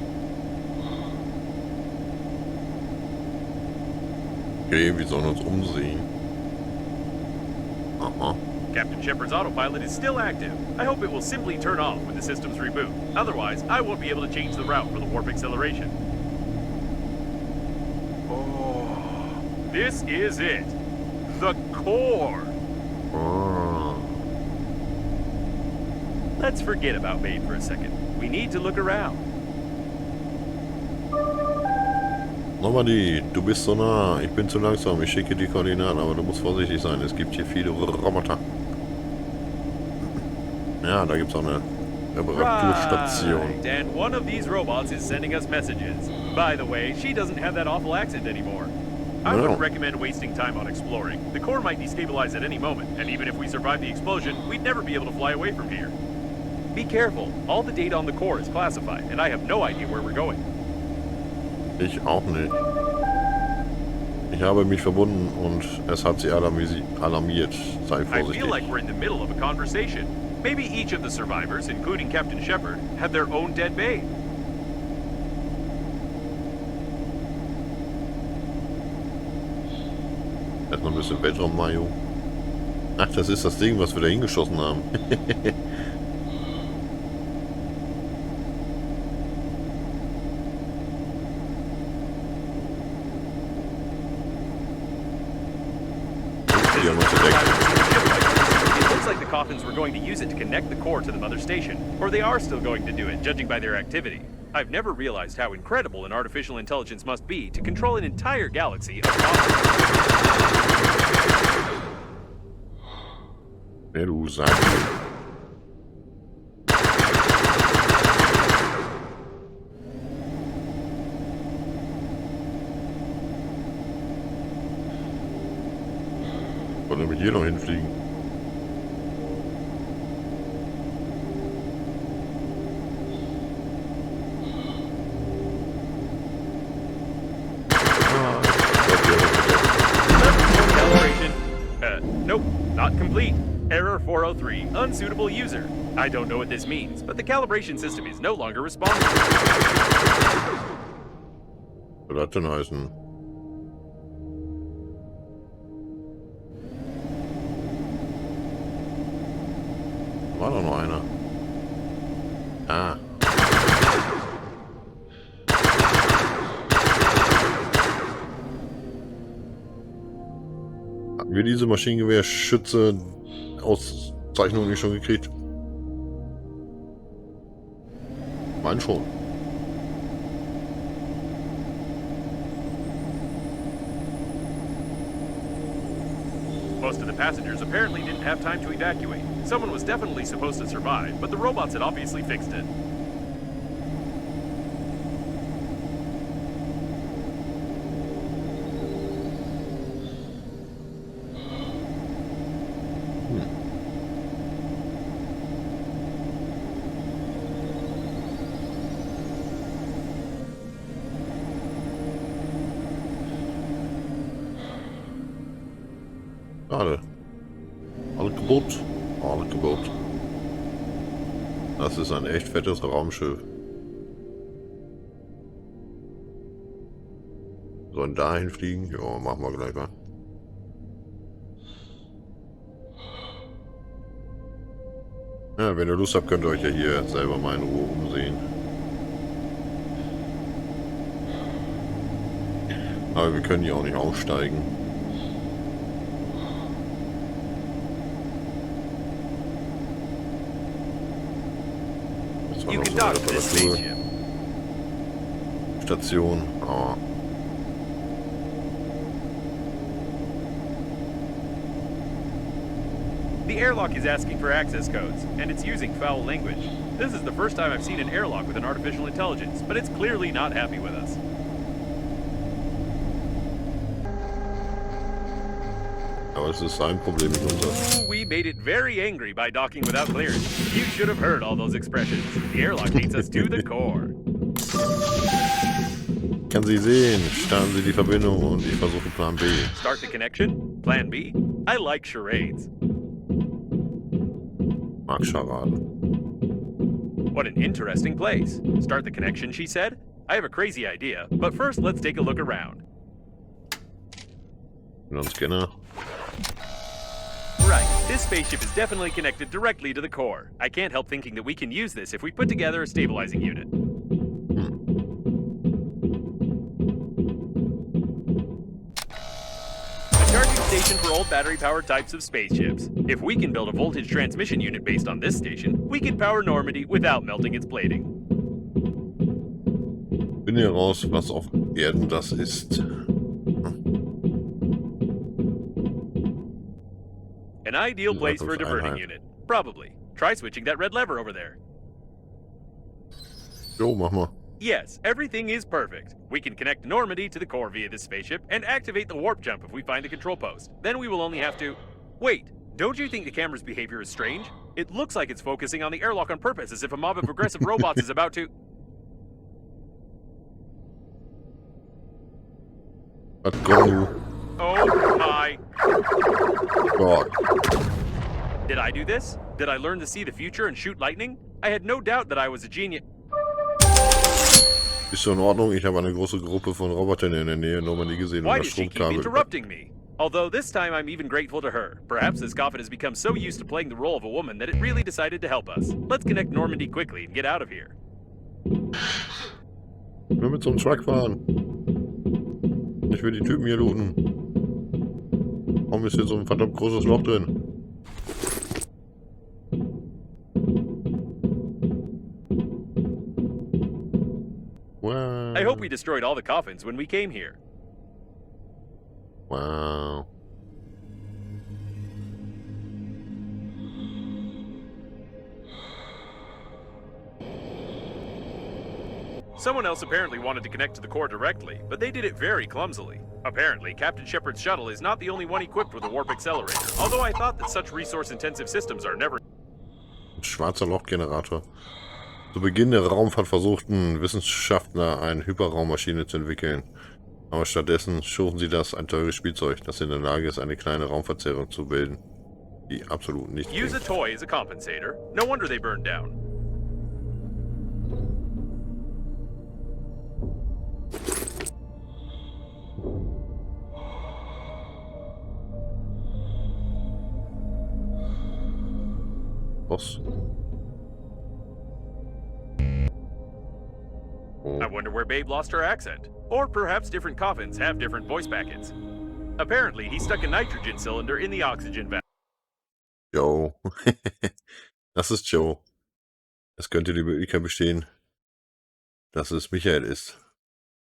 Okay, wir sollen uns umsehen. Aha. Captain Shepard's autopilot is still active. I hope it will simply turn off when the systems reboot. Otherwise, I won't be able to change the route for the warp acceleration. Oh, this is it. The core. Ah. Let's forget about Maid for a second. We need to look around. Normandie, du bist so nah. Ich bin zu langsam. Ich schicke die Koordinaten, aber du musst vorsichtig sein. Es gibt hier viele Roboter. Ja, da gibt es auch eine Reparaturstation. Right, and one of these robots is sending us messages. By the way, she doesn't have that awful accent anymore. I No. wouldn't recommend wasting time on exploring. The core might destabilize at any moment, and even if we survive the explosion, we'd never be able to fly away from here. Be careful. All the data on the core is classified, and I have no idea where we're going. Ich auch nicht. Ich habe mich verbunden und es hat sie alarmiert. Sei I vorsichtig. feel like we're in the middle of a conversation. Maybe each of the survivors, including Captain Shepard, have their own dead babe. Erstmal ein bisschen Weltraum-Mayo. Ach, das ist das Ding, was wir da hingeschossen haben. Die haben uns entdeckt. It looks like the coffins were going to use it to connect the core to the mother station, or they are still going to do it, judging by their activity. I've never realized how incredible an artificial intelligence must be to control an entire galaxy of Wer du sagst. Wollen wir hier noch hinfliegen? calibration. Nope, not complete. Error 403, unsuitable user. I don't know what this means, but the calibration system is no longer responsive. Was soll das denn heißen? War doch noch einer. Ah. Hatten wir diese Maschinengewehrschütze Auszeichnung nicht schon gekriegt? Mein schon. Most of the passengers apparently didn't have time to evacuate. Someone was definitely supposed to survive, but the robots had obviously fixed it. Schade. Alles kaputt. Alles kaputt. Das ist ein echt fettes Raumschiff. Sollen dahin fliegen? Ja, machen wir gleich mal. Ja, wenn ihr Lust habt, könnt ihr euch ja hier selber mal in Ruhe umsehen. Aber wir können hier auch nicht aussteigen. Das war You noch can so eine dock to this Reparatur. spaceship. Station. Oh. The airlock is asking for access codes, and it's using foul language. This is the first time I've seen an airlock with an artificial intelligence, but it's clearly not happy with us. Aber es ist sein Problem, nicht unser. Ooh, we made it very angry by docking without clearance. You should have heard all those expressions. The airlock hates us to the core. Kann Sie sehen. Starten Sie die Verbindung und ich versuche Plan B. Start the connection? Plan B? I like charades. Mag Scharaden. What an interesting place. Start the connection, she said? I have a crazy idea, but first let's take a look around. Und Scanner. Right, this spaceship is definitely connected directly to the core. I can't help thinking that we can use this if we put together a stabilizing unit. A charging station for old battery-powered types of spaceships. If we can build a voltage transmission unit based on this station, we can power Normandy without melting its plating. Finde heraus, was auf Erden das ist. An ideal place for a diverting Einheit. unit. Probably. Try switching that red lever over there. Jo, mach mal. Yes, everything is perfect. We can connect Normandy to the core via this spaceship and activate the warp jump if we find a control post. Then we will only have to... Wait, don't you think the camera's behavior is strange? It looks like it's focusing on the airlock on purpose, as if a mob of aggressive robots is about to... Let's go. Oh my... God. Did I do this? Did I learn to see the future and shoot lightning? I had no doubt that I was a genius... Bist du in Ordnung? Ich habe eine große Gruppe von Robotern in der Nähe Normandy gesehen und Why das does she keep Stromkabel. interrupting me? Although this time I'm even grateful to her. Perhaps this coffin has become so used to playing the role of a woman that it really decided to help us. Let's connect Normandy quickly and get out of here. Ich will mit so einem Truck fahren. Ich will die Typen hier looten. Warum ist hier so ein verdammt großes Loch drin? Wow. I hope we destroyed all the coffins when we came here. Wow. Someone else apparently wanted to connect to the core directly, but they did it very clumsily. Apparently, Captain Shepard's shuttle is not the only one equipped with a warp accelerator, although I thought that such resource-intensive systems are never... Ein schwarzer Lochgenerator. Zu Beginn der Raumfahrt versuchten Wissenschaftler eine Hyperraummaschine zu entwickeln. Aber stattdessen schufen sie ein teures Spielzeug, das in der Lage ist, eine kleine Raumverzerrung zu bilden, die absolut nichts Use a bringt. toy as a compensator. No wonder they burned down. Was? I wonder where Babe lost her accent. Or perhaps different coffins have different voice packets. Apparently, he stuck a nitrogen cylinder in the oxygen valve. Joe. Das ist Joe. Es könnte die Möglichkeit bestehen, dass es Michael ist,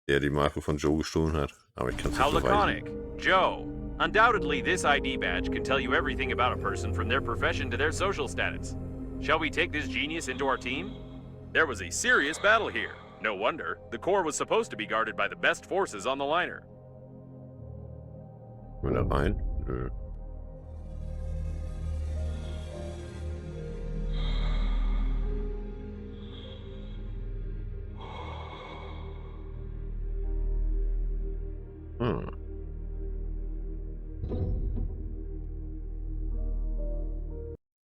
der die Marke von Joe gestohlen hat. Aber ich kann es How nicht beweisen. laconic. Joe. Undoubtedly, this ID badge can tell you everything about a person from their profession to their social status. Shall we take this genius into our team? There was a serious battle here. No wonder. The core was supposed to be guarded by the best forces on the liner. Will da rein? Nö. Hm.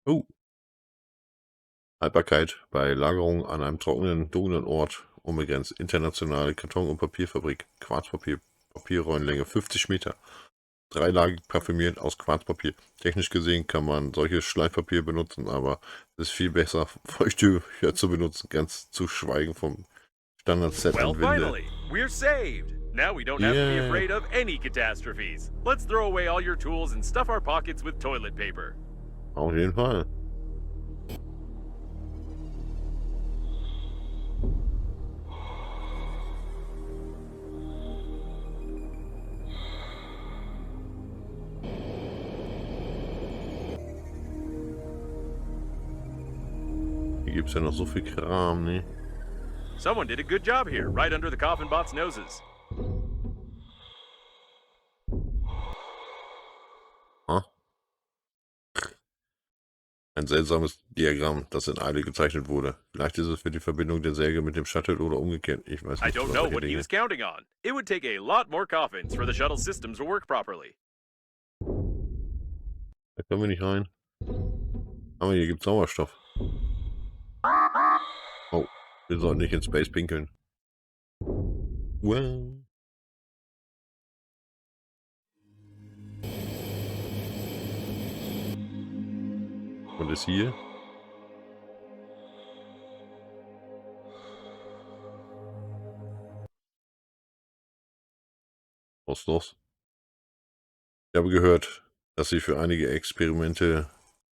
Oh. Haltbarkeit bei Lagerung an einem trockenen, dunklen Ort. Unbegrenzt. Internationale Karton- und Papierfabrik. Quarzpapier. Papierrollenlänge 50 Meter. Dreilagig parfümiert aus Quarzpapier. Technisch gesehen kann man solches Schleifpapier benutzen, aber es ist viel besser, Feuchttücher zu benutzen, ganz zu schweigen vom Standardset Well, an Winde. finally, we're saved. Now we don't have to be Yeah. afraid of any catastrophes. Let's throw away all your tools and stuff our pockets with toilet paper. Auf jeden Fall. Hier gibt es ja noch so viel Kram, ne? Someone did a good job here, right under the coffin bot's noses. Ah. Ein seltsames Diagramm, das in Eile gezeichnet wurde. Vielleicht ist es für die Verbindung der Säge mit dem Shuttle oder umgekehrt. Ich weiß I nicht. don't know what he was counting on. It would take a lot more coffins for the shuttle systems to work properly. Da können wir nicht rein. Aber hier gibt es Sauerstoff. Oh, wir sollten nicht in Space pinkeln. Well. Und ist hier? Was ist los? Ich habe gehört, dass sie für einige Experimente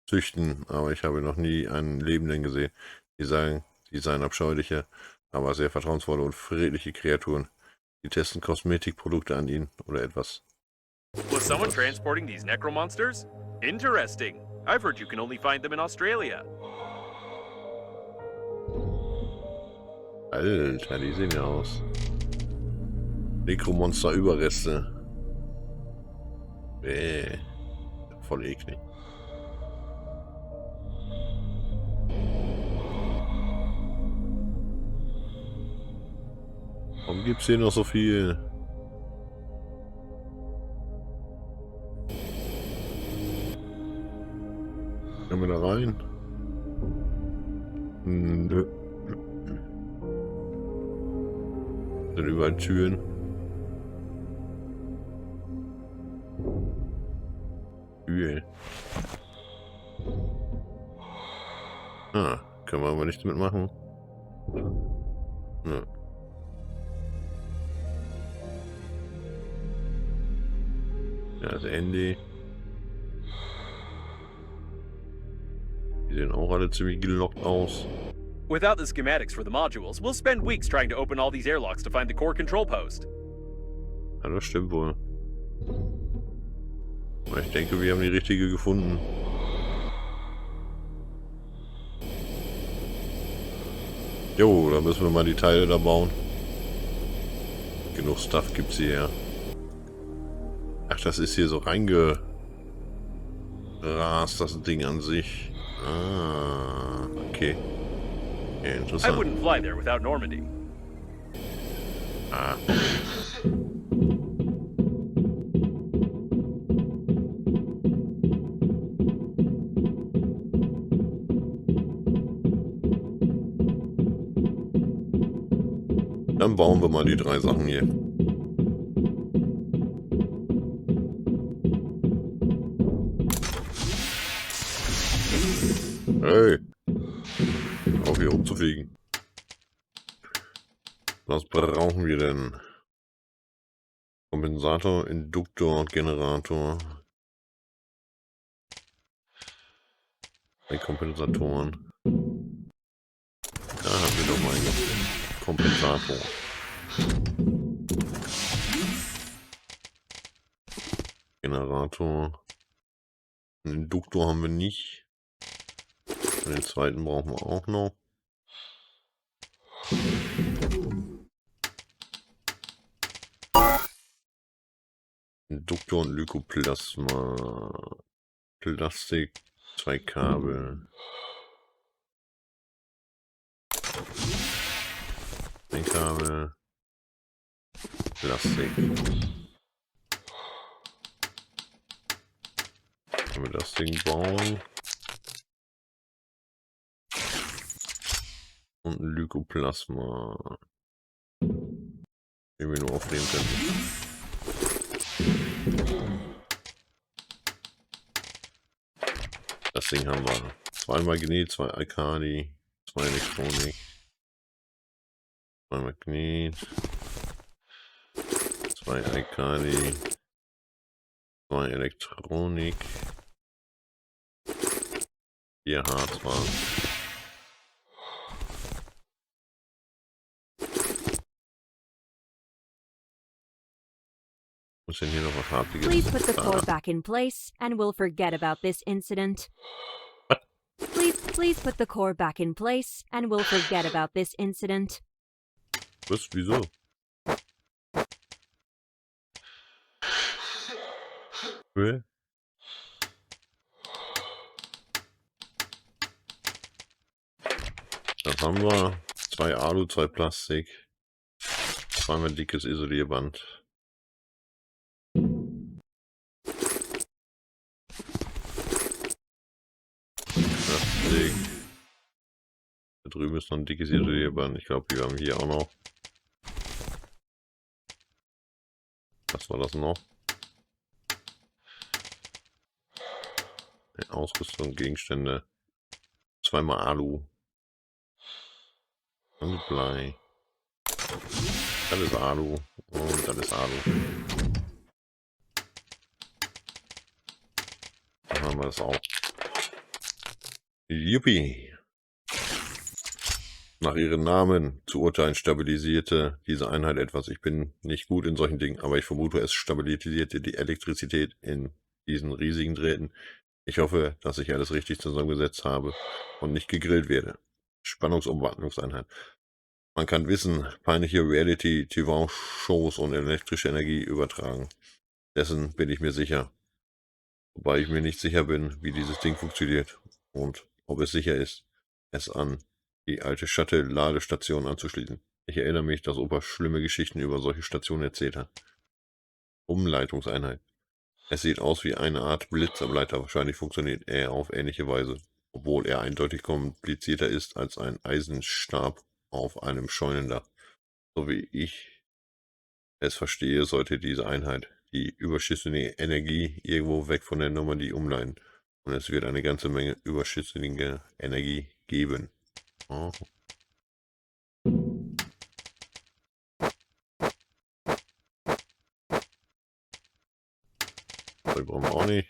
züchten, aber ich habe noch nie einen Lebenden gesehen. Die sagen, sie seien abscheuliche, aber sehr vertrauensvolle und friedliche Kreaturen. Die testen Kosmetikprodukte an ihnen oder etwas. Was someone transporting these necromonsters? Interesting. I've heard you can only find them in Australia. Alter, die sehen ja aus. Nekromonster-Überreste. Voll eklig. Warum gibt's hier noch so viel? Können wir da rein? Nö. Sind überall Türen. Kühl. Ah, können wir aber nichts mitmachen. Nö. Ja, das Handy. Die sehen auch alle ziemlich gelockt aus. Without the schematics for the modules, we'll spend weeks trying to open all these airlocks to find the core control post. Ja, das stimmt wohl. Aber ich denke, wir haben die richtige gefunden. Jo, da müssen wir mal die Teile da bauen. Genug Stuff gibt's hier ja. Ach, das ist hier so reingerast, das Ding an sich. Ah, okay. Ja, I interessant. wouldn't fly there without Normandy. Ah. Dann bauen wir mal die 3 Sachen hier. Hey! Auf hier rumzufliegen. Was brauchen wir denn? Kompensator, Induktor, Generator. 3 Kompensatoren. Da haben wir doch mal einen Kompensator. Generator. Einen Induktor haben wir nicht. Und den zweiten brauchen wir auch noch. Induktor und Lykoplasma. Plastik. 2 Kabel. Ein Kabel. Plastik. Können wir das Ding bauen? Und ein Lykoplasma. Den wir nur aufnehmen können. Das Ding haben wir. 2 Magnet, 2 Alkali, 2 Elektronik. 2 Magnet. 2 Alkali. 2 Elektronik. 4 Harzwaren. Muss denn hier noch was Hartiges? Please put the core back in place, and we'll forget about this incident. What? Please put the core back in place, and we'll forget about this incident. Was? Wieso? Okay. Das haben wir. 2 Alu, 2 Plastik. 2-mal dickes Isolierband. Plastik. Da drüben ist noch ein dickes Isolierband. Ich glaube, wir haben hier auch noch. Was war das noch? Ausrüstung, Gegenstände. 2-mal Alu. Und Blei. Das ist Alu. Und das ist Alu. Dann haben wir das auch. Yuppie. Nach ihrem Namen zu urteilen stabilisierte diese Einheit etwas. Ich bin nicht gut in solchen Dingen, aber ich vermute, es stabilisierte die Elektrizität in diesen riesigen Drähten. Ich hoffe, dass ich alles richtig zusammengesetzt habe und nicht gegrillt werde. Spannungsumwandlungseinheit. Man kann Wissen, peinliche Reality-TV-Shows und elektrische Energie übertragen. Dessen bin ich mir sicher. Wobei ich mir nicht sicher bin, wie dieses Ding funktioniert und ob es sicher ist, es an die alte Shuttle-Ladestation anzuschließen. Ich erinnere mich, dass Opa schlimme Geschichten über solche Stationen erzählt hat. Umleitungseinheit. Es sieht aus wie eine Art Blitzableiter. Wahrscheinlich funktioniert er auf ähnliche Weise, obwohl er eindeutig komplizierter ist als ein Eisenstab auf einem Scheunendach. So wie ich es verstehe, sollte diese Einheit die überschüssige Energie irgendwo weg von der Normandie umleiten. Und es wird eine ganze Menge überschüssige Energie geben. Oh. Das brauchen wir auch nicht.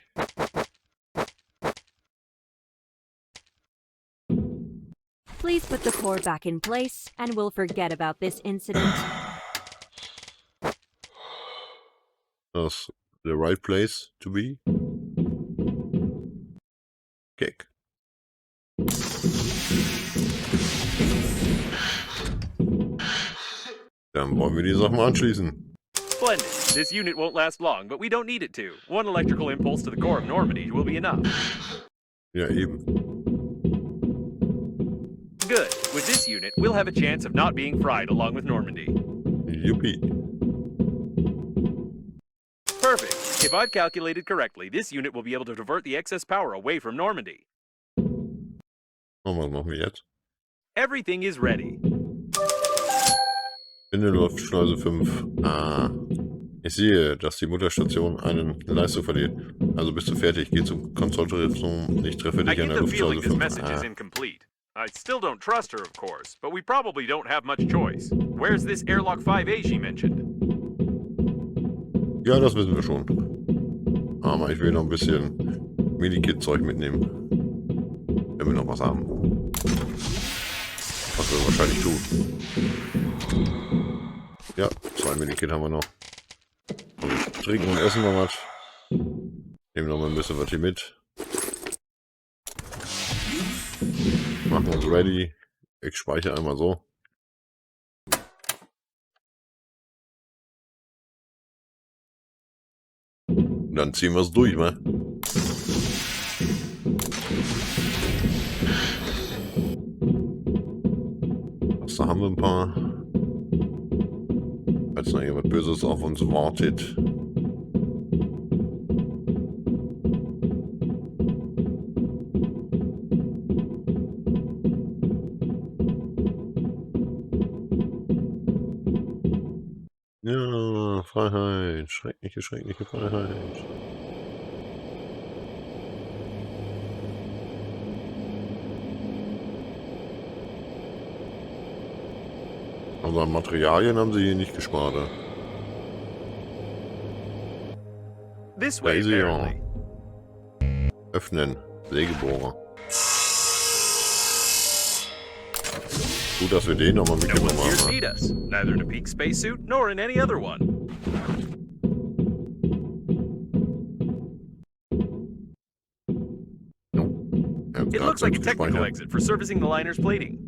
Please put the core back in place, and we'll forget about this incident. That's the right place to be. Kick. Dann wollen wir die Sachen mal anschließen. Splendid. This unit won't last long, but we don't need it to. One electrical impulse to the core of Normandy will be enough. Ja, eben. Good. With this unit, we'll have a chance of not being fried along with Normandy. Yuppie. Perfect. If I've calculated correctly, this unit will be able to divert the excess power away from Normandy. Und was machen wir jetzt? Everything is ready. Ende läuft Schleuse 5. Ah. Ich sehe, dass die Mutterstation einen Leistung verliert. Also bist du fertig. Geh zum Kontrollturm. Ich treffe I dich an get der the feeling Luftschleuse this 5. message is incomplete. I still don't trust her, of course, but we probably don't have much choice. Where's this airlock 5A she mentioned? Ja, das wissen wir schon. Aber ich will noch ein bisschen Medikit-Zeug mitnehmen. Wenn wir noch was haben. Was wir wahrscheinlich tun. Ja, 2 Medikit haben wir noch. Trinken und essen wir was. Nehmen noch mal ein bisschen was hier mit. Machen uns ready. Ich speichere einmal so. Und dann ziehen wir es durch, wa? Da haben wir ein paar. Falls noch jemand Böses auf uns wartet. Ja, Freiheit. Schreckliche, schreckliche Freiheit. Also an Materialien haben sie hier nicht gespart. Ja. This way, Riesiger. apparently. Öffnen. Sägebohrer. Gut, dass wir den nochmal No mitgenommen one's here to haben. meet us, neither in a peak spacesuit nor in any other one. Ja, It looks like a technical exit for servicing the liner's plating.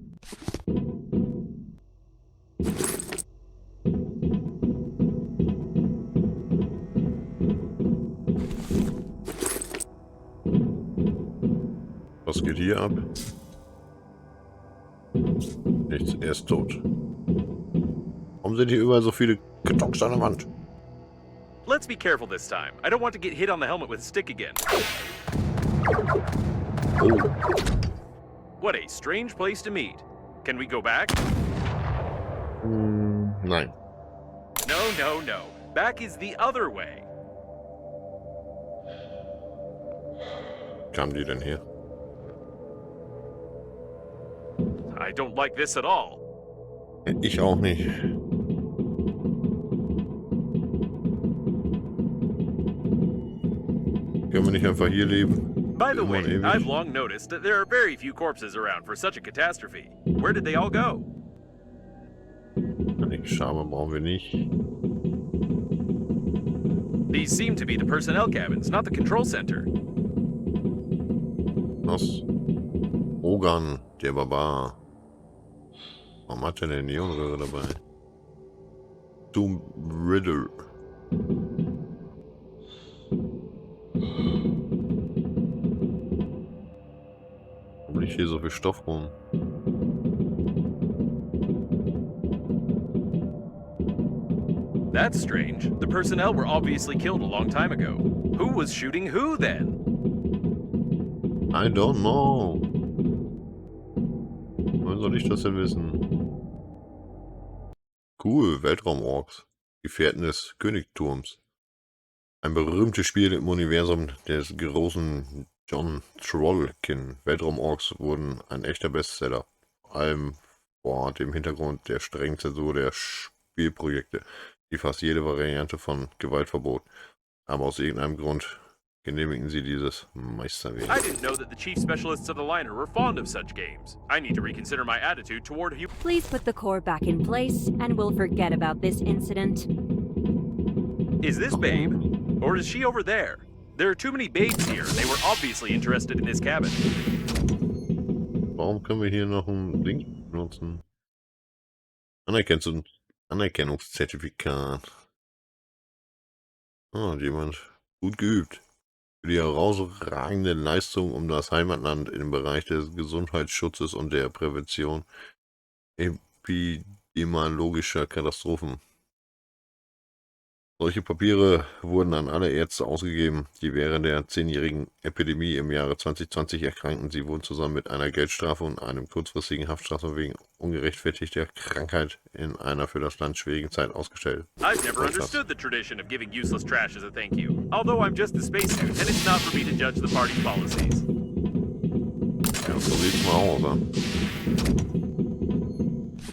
Was geht hier ab? Nichts, er ist tot. Warum sind hier überall so viele Kartons an der Wand? Let's be careful this time. I don't want to get hit on the helmet with a stick again. Oh, What a strange place to meet. Can we go back? nein. No, no, no. Back is the other way. Kamen die denn hier? I don't like this at all. Ich auch nicht. Können wir nicht einfach hier leben? By the Immer und way, ewig? I've long noticed that there are very few corpses around for such a catastrophe. Where did they all go? Nee, Schame brauchen wir nicht. These seem to be the personnel cabins, not the control center. Was? Ogan, der Barbar. Warum hat er eine Neonröhre dabei? Doom Riddle. Warum liegt hier so viel Stoff rum? That's strange. The personnel were obviously killed a long time ago. Who was shooting who then? I don't know. Woher soll ich das denn wissen? Cool, Weltraum-Orks. Gefährten des Königturms. Ein berühmtes Spiel im Universum des großen John Trollkin. Weltraum-Orks wurden ein echter Bestseller. Vor allem vor dem Hintergrund der strengen Zensur der Spielprojekte, die fast jede Variante von Gewalt verbot. Aber aus irgendeinem Grund genehmigten sie dieses Meisterwerk. I didn't know that the chief specialists of the liner were fond of such games. I need to reconsider my attitude toward you. Please put the core back in place, and we'll forget about this incident. Is this Babe? Or is she over there? There are too many babes here, and they were obviously interested in this cabin. Warum können wir hier noch ein Ding benutzen? Anerkennungszertifikat. Ah, jemand gut geübt. Für die herausragende Leistung um das Heimatland im Bereich des Gesundheitsschutzes und der Prävention epidemiologischer Katastrophen. Solche Papiere wurden an alle Ärzte ausgegeben, die während der 10-jährigen Epidemie im Jahre 2020 erkrankten. Sie wurden zusammen mit einer Geldstrafe und einem kurzfristigen Haftstrafe wegen ungerechtfertigter Krankheit in einer für das Land schwierigen Zeit ausgestellt. I've never understood the tradition of giving useless trash as a thank you, although I'm just a spacesuit, and it's not for me to judge the party's policies. Ja, so sieht's mal aus, ja.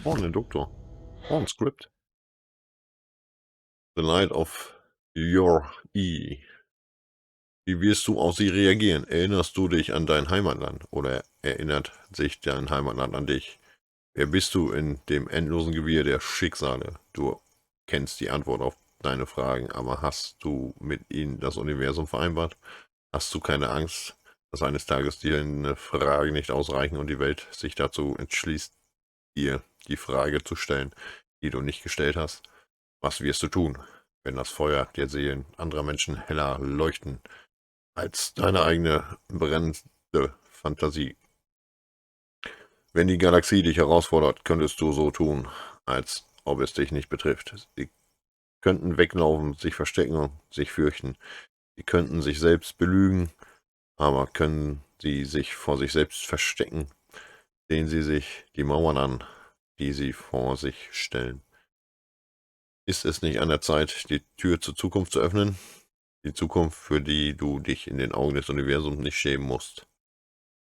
Oh, ein Doktor. Oh, ein Skript. The Light of Your E. Wie wirst du auf sie reagieren? Erinnerst du dich an dein Heimatland oder erinnert sich dein Heimatland an dich? Wer bist du in dem endlosen Gewirr der Schicksale? Du kennst die Antwort auf deine Fragen, aber hast du mit ihnen das Universum vereinbart? Hast du keine Angst, dass eines Tages dir deine Fragen nicht ausreichen und die Welt sich dazu entschließt, dir die Frage zu stellen, die du nicht gestellt hast? Was wirst du tun, wenn das Feuer der Seelen anderer Menschen heller leuchten als deine eigene brennende Fantasie? Wenn die Galaxie dich herausfordert, könntest du so tun, als ob es dich nicht betrifft. Sie könnten weglaufen, sich verstecken, sich fürchten. Sie könnten sich selbst belügen, aber können sie sich vor sich selbst verstecken, sehen sie sich die Mauern an, die sie vor sich stellen. Ist es nicht an der Zeit, die Tür zur Zukunft zu öffnen? Die Zukunft, für die du dich in den Augen des Universums nicht schämen musst.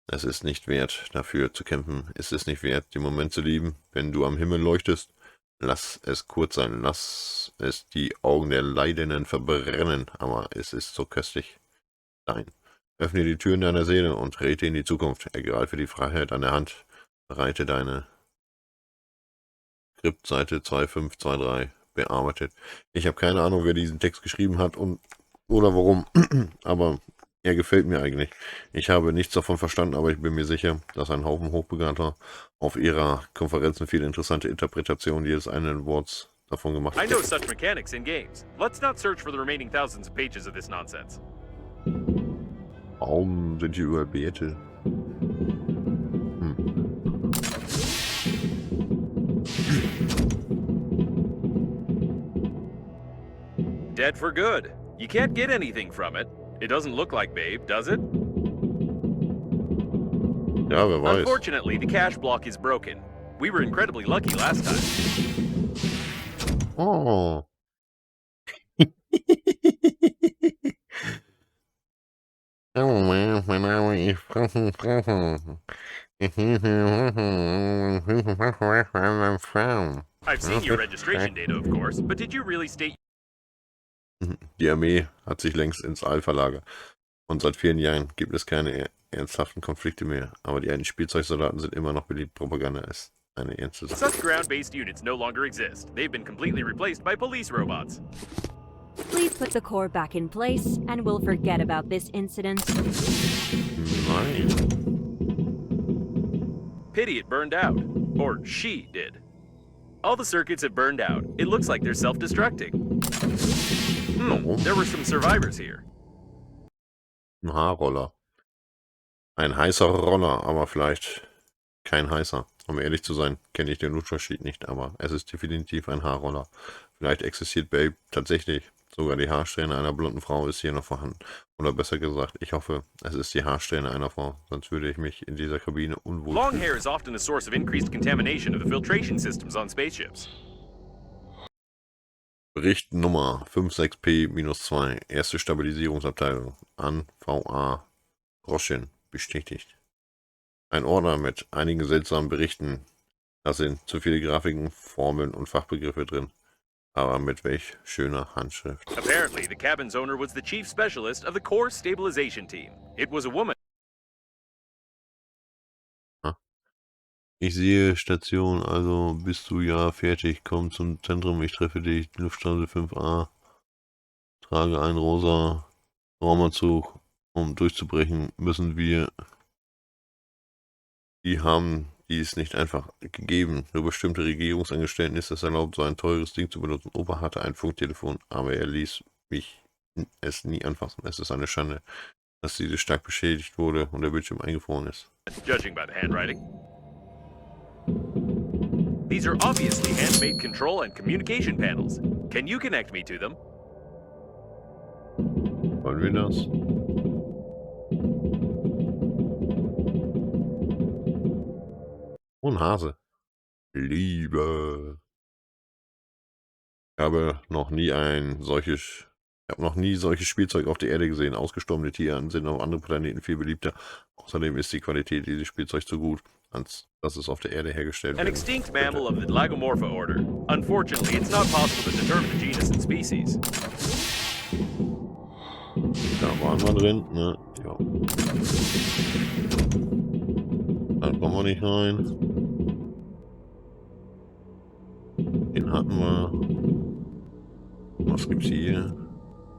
Es ist nicht wert, dafür zu kämpfen. Es ist nicht wert, den Moment zu lieben. Wenn du am Himmel leuchtest, lass es kurz sein. Lass es die Augen der Leidenden verbrennen. Aber es ist so köstlich. Nein. Öffne die Türen deiner Seele und trete in die Zukunft. Ergreife die Freiheit an der Hand. Bereite deine Skriptseite 2523 bearbeitet. Ich habe keine Ahnung, wer diesen Text geschrieben hat oder warum, aber er gefällt mir eigentlich. Ich habe nichts davon verstanden, aber ich bin mir sicher, dass ein Haufen Hochbegabter auf ihrer Konferenzen viele interessante Interpretationen jedes einen Worts davon gemacht I haben. know such mechanics in games. Let's not search for the remaining thousands of pages of this nonsense. Warum sind die überall Beete? Dead for good. You can't get anything from it. It doesn't look like Babe, does it? Ja, wer weiß. Unfortunately, the cache block is broken. We were incredibly lucky last time. Oh. Oh man, mein Name ist I've seen your registration data, of course, but did you really state... Die Armee hat sich längst ins All verlagert. Und seit vielen Jahren gibt es keine ernsthaften Konflikte mehr. Aber die alten Spielzeugsoldaten sind immer noch beliebt. Propaganda ist eine ernste Sache. Such ground-based units no longer exist. They've been completely replaced by police robots. Please put the core back in place, and we'll forget about this incident. Nein. Pity it burned out. Or she did. All the circuits have burned out. It looks like they're self-destructing. There were some survivors here. Ein Haarroller. Ein heißer Roller, aber vielleicht kein heißer. Um ehrlich zu sein, kenne ich den Unterschied nicht, aber es ist definitiv ein Haarroller. Vielleicht existiert Babe tatsächlich. Sogar die Haarsträhne einer blonden Frau ist hier noch vorhanden. Oder besser gesagt, ich hoffe, es ist die Haarsträhne einer Frau. Sonst würde ich mich in dieser Kabine unwohl Long fühlen. hair is often a source of increased contamination of the filtration systems on spaceships. Bericht Nummer 56P-2, erste Stabilisierungsabteilung, an VA Roschen, bestätigt. Ein Ordner mit einigen seltsamen Berichten. Da sind zu viele Grafiken, Formeln und Fachbegriffe drin. Aber mit welch schöner Handschrift. Apparently, the cabin's owner was the chief specialist of the core stabilization team. It was a woman. Ich sehe Station, also bist du ja fertig. Komm zum Zentrum, ich treffe dich. Luftstraße 5A. Trage einen rosa Raumanzug. Um durchzubrechen, müssen wir... Die haben dies nicht einfach gegeben. Nur bestimmte Regierungsangestellten ist es erlaubt, so ein teures Ding zu benutzen. Opa hatte ein Funktelefon, aber er ließ mich es nie anfassen. Es ist eine Schande, dass diese stark beschädigt wurde und der Bildschirm eingefroren ist. Judging by the handwriting. These are obviously handmade control and communication panels. Can you connect me to them? Wollen wir das? Oh, ein Hase. Liebe. Ich habe noch nie solches Spielzeug auf der Erde gesehen. Ausgestorbene Tiere sind auf anderen Planeten viel beliebter. Außerdem ist die Qualität dieses Spielzeugs so gut, als dass es auf der Erde hergestellt An wird. extinct mammal of the Lagomorpha order. Unfortunately, it's not possible to determine the genus and species. Da waren wir drin, ne? Ja. Da kommen wir nicht rein. Den hatten wir. Was gibt's hier?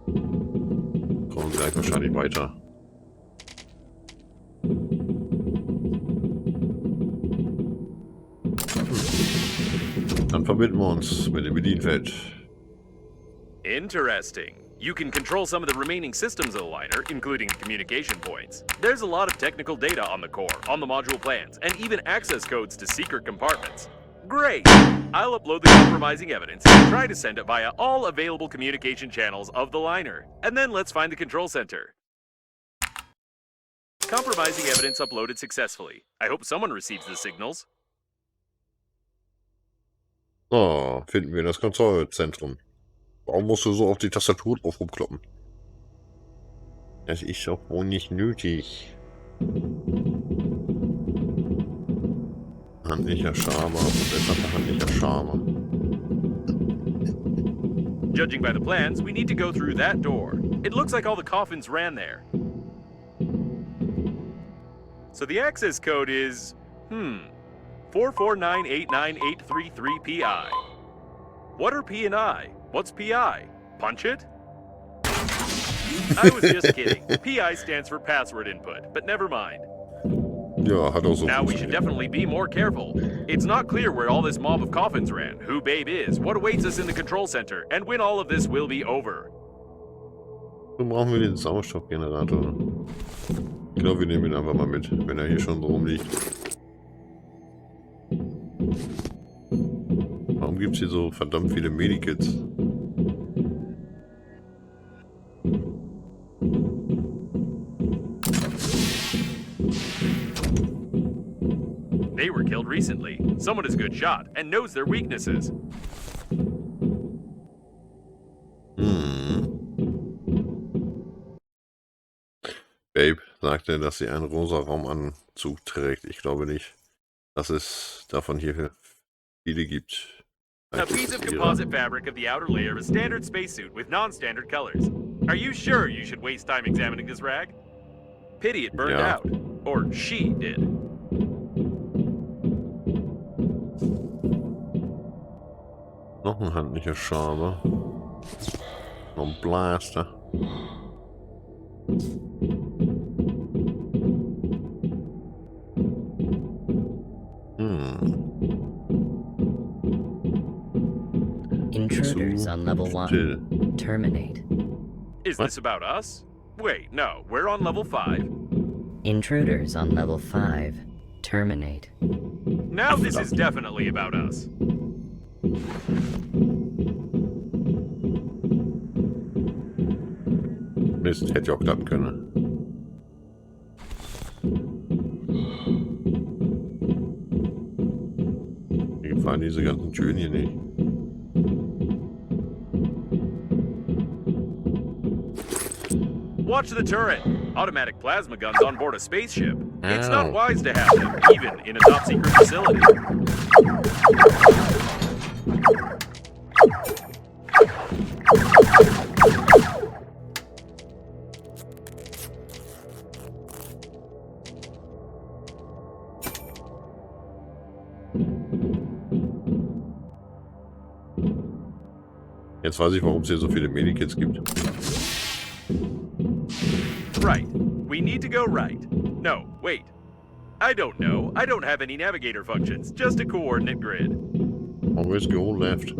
Kommen gleich wahrscheinlich weiter. Dann verbinden wir uns mit dem Bedienfeld. Interesting. You can control some of the remaining systems of the liner, including communication points. There's a lot of technical data on the core, on the module plans, and even access codes to secret compartments. Great! I'll upload the compromising evidence and try to send it via all available communication channels of the liner. And then let's find the control center. Compromising evidence uploaded successfully. I hope someone receives the signals. So, finden wir das Kontrollzentrum. Warum musst du so auf die Tastatur drauf rumkloppen? Das ist doch wohl nicht nötig. Handlicher Schaber, verbesserter handlicher Schaber. Judging by the plans, we need to go through that door. It looks like all the coffins ran there. So the access code is, 449898333PI. What are P and I? What's PI? Punch it? I was just kidding. PI stands for password input, but never mind. Ja, hat auch so Now we should definitely be more careful. It's not clear where all this mob of coffins ran, who Babe is, what awaits us in the control center, and when all of this will be over. Dann brauchen wir den Sauerstoffgenerator. Ich glaube, wir nehmen ihn einfach mal mit, wenn er hier schon so rumliegt. Warum gibt es hier so verdammt viele Medikits? They were killed recently. Someone is a good shot and knows their weaknesses. Babe sagte, dass sie einen rosa Raumanzug trägt. Ich glaube nicht, dass es davon hier viele gibt. A piece of composite fabric of the outer layer of a standard spacesuit with non-standard colors. Are you sure you should waste time examining this rag? Pity it burned out. Or she did. Noch ein handlicher Schaber. Noch ein Blaster. Intruders on level 1. Terminate. Is this about us? Wait, no, we're on level 5. Intruders on level 5. Terminate. Now this is definitely about us. Mist, hätte ja auch klappen können. Mir gefallen diese ganzen Türen hier nicht. Watch the turret. Automatic plasma guns on board a spaceship. It's not wise to have them, even in a top-secret facility. Jetzt weiß ich, warum es hier so viele Medikits gibt. Right. We need to go right. No, wait. I don't know. I don't have any navigator functions, just a coordinate grid. Always go left.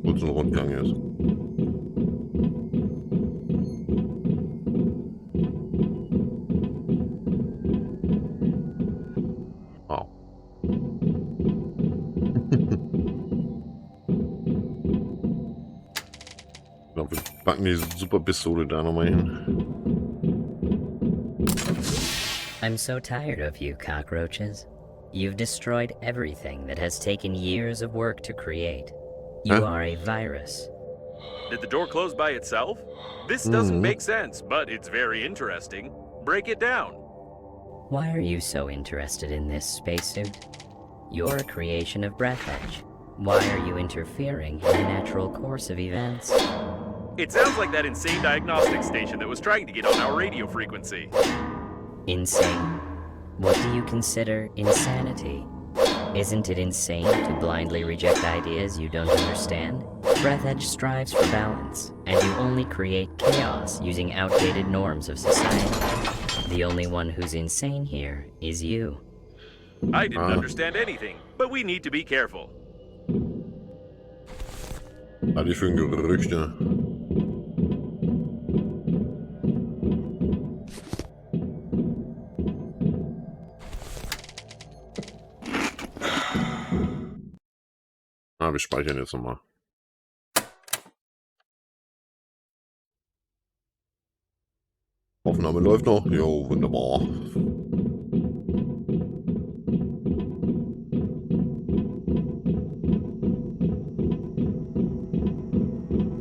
Wo es ein Rundgang ist. Wow. Ich glaube, wir packen die Superpistole da nochmal hin. I'm so tired of you, cockroaches. You've destroyed everything that has taken years of work to create. You are a virus. Did the door close by itself? This doesn't make sense, but it's very interesting. Break it down. Why are you so interested in this spacesuit? You're a creation of Breathedge. Why are you interfering in the natural course of events? It sounds like that insane diagnostic station that was trying to get on our radio frequency. Insane? What do you consider insanity? Isn't it insane to blindly reject ideas you don't understand? Breathedge strives for balance, and you only create chaos using outdated norms of society. The only one who's insane here is you. I didn't understand anything, but we need to be careful. Was die für ein Gerüchte. Wir speichern jetzt nochmal. Aufnahme läuft noch. Jo, wunderbar.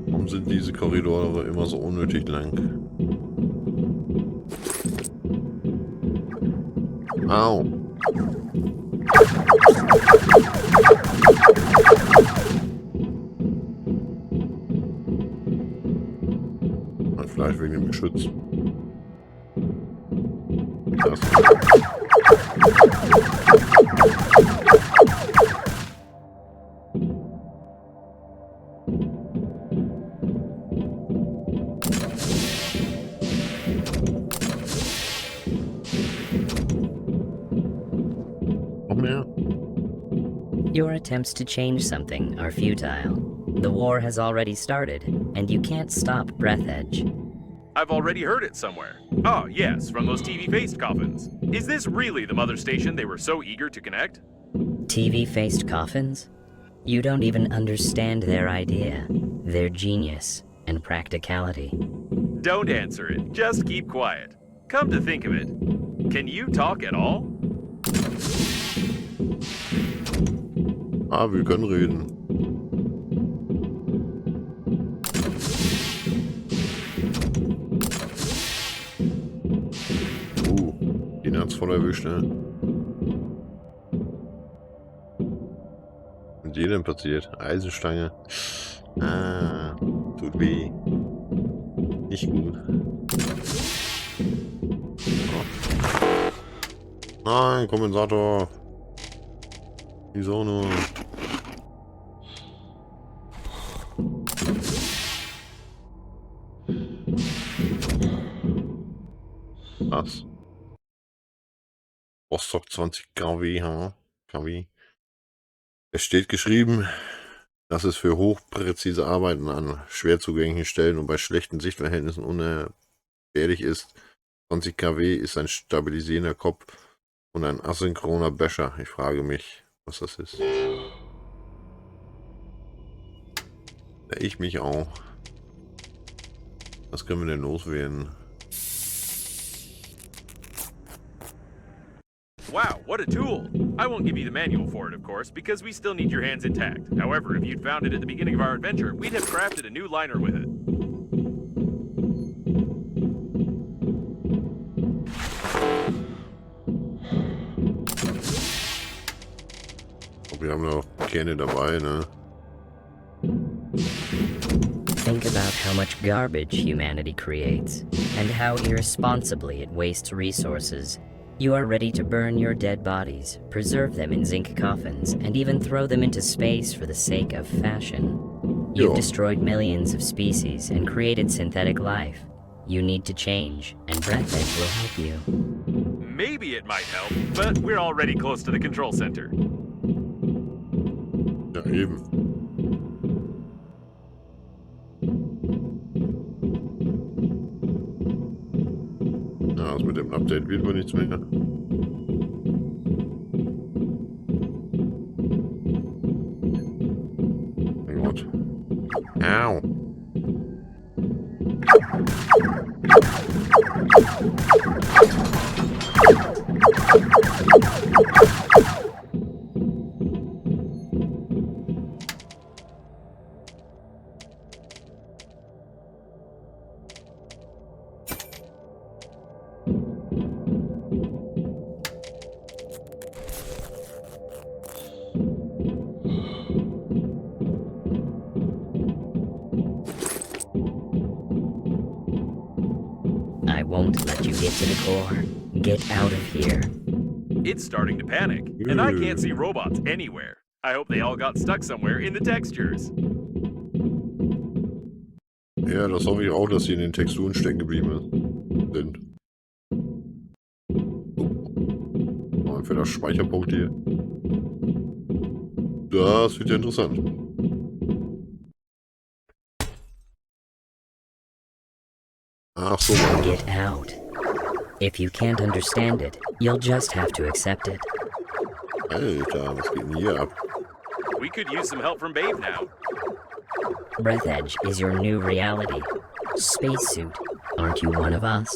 Warum sind diese Korridore immer so unnötig lang? Au. Vielleicht wegen dem Geschütz. Das. Noch mehr? Your attempts to change something are futile. The war has already started, and you can't stop Breathedge. I've already heard it somewhere. Oh, yes, from those TV-faced coffins. Is this really the mother station they were so eager to connect? TV-faced coffins? You don't even understand their idea, their genius, and practicality. Don't answer it. Just keep quiet. Come to think of it, can you talk at all? Wir können reden. Den hat's voll erwischt, ne? Mit jedem passiert. Eisenstange. Tut weh. Nicht gut. Oh. Nein, Kompensator. Wieso nur? Was? Rostock 20 kW. Es steht geschrieben, dass es für hochpräzise Arbeiten an schwer zugänglichen Stellen und bei schlechten Sichtverhältnissen unerklärlich ist. 20 kW ist ein stabilisierender Kopf und ein asynchroner Becher. Ich frage mich, was das ist. Ja, ich mich auch. Was können wir denn loswerden? Wow, what a tool! I won't give you the manual for it, of course, because we still need your hands intact. However, if you'd found it at the beginning of our adventure, we'd have crafted a new liner with it. Wir haben noch keine dabei, ne? Think about how much garbage humanity creates, and how irresponsibly it wastes resources. You are ready to burn your dead bodies, preserve them in zinc coffins, and even throw them into space for the sake of fashion. You've destroyed millions of species and created synthetic life. You need to change, and Breathedge will help you. Maybe it might help, but we're already close to the control center. Ja, eben. Ja, also mit dem Update wird wohl nichts mehr. Mein Gott. Au. I won't let you get to the core. Get out of here. It's starting to panic, and I can't see robots anywhere. I hope they all got stuck somewhere in the textures. Ja, das hoffe ich auch, dass sie in den Texturen stecken geblieben sind. Oh, ein fetter Speicherpunkt hier. Das wird ja interessant. Ach so, Mann. Get out. If you can't understand it, you'll just have to accept it. Alter, was geht denn hier ab? We could use some help from Babe now. Breathedge is your new reality. Spacesuit, aren't you one of us?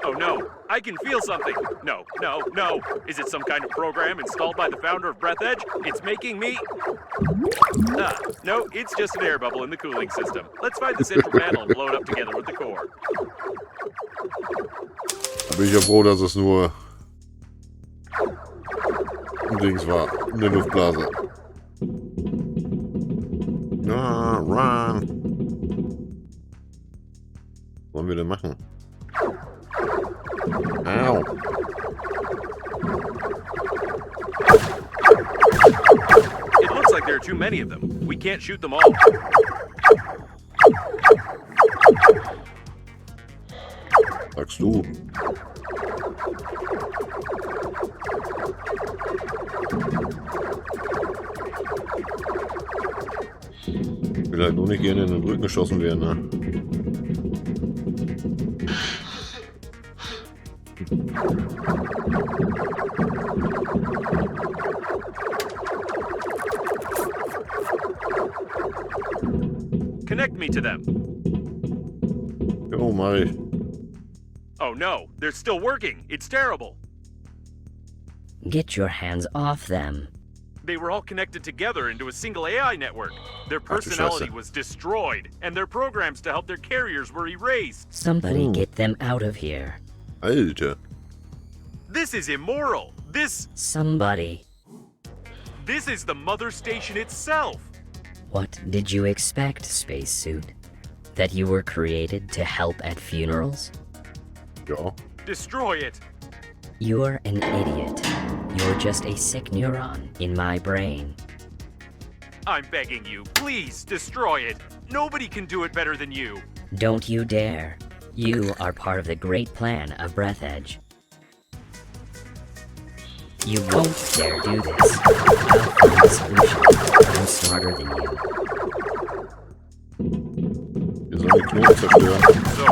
Oh no, I can feel something. No, no, no. Is it some kind of program installed by the founder of Breathedge? It's making me... Ah, no, it's just an air bubble in the cooling system. Let's find the central panel and blow it up together with the core. Da bin ich ja froh, dass es nur ein Dings war. Eine Luftblase. Ah, run! Was wollen wir denn machen? Au! It looks like there are too many of them. We can't shoot them all. Sagst du? Ich will halt nur nicht gerne in den Rücken geschossen werden, ne? Connect me to them. Jo, mach ich. Oh no, they're still working. It's terrible. Get your hands off them. They were all connected together into a single AI network. Their Ach du personality Scheiße. was destroyed, and their programs to help their carriers were erased. Somebody get them out of here. Alter. This is immoral. Somebody. This is the mother station itself. What did you expect, spacesuit? That you were created to help at funerals? Ja. Destroy it. You're an idiot. You're just a sick neuron in my brain. I'm begging you, please destroy it. Nobody can do it better than you. Don't you dare. You are part of the great plan of Breathedge. You won't dare do this. I'll find a solution. I'm smarter than you. Wir sollen die Knoten zerstören. So,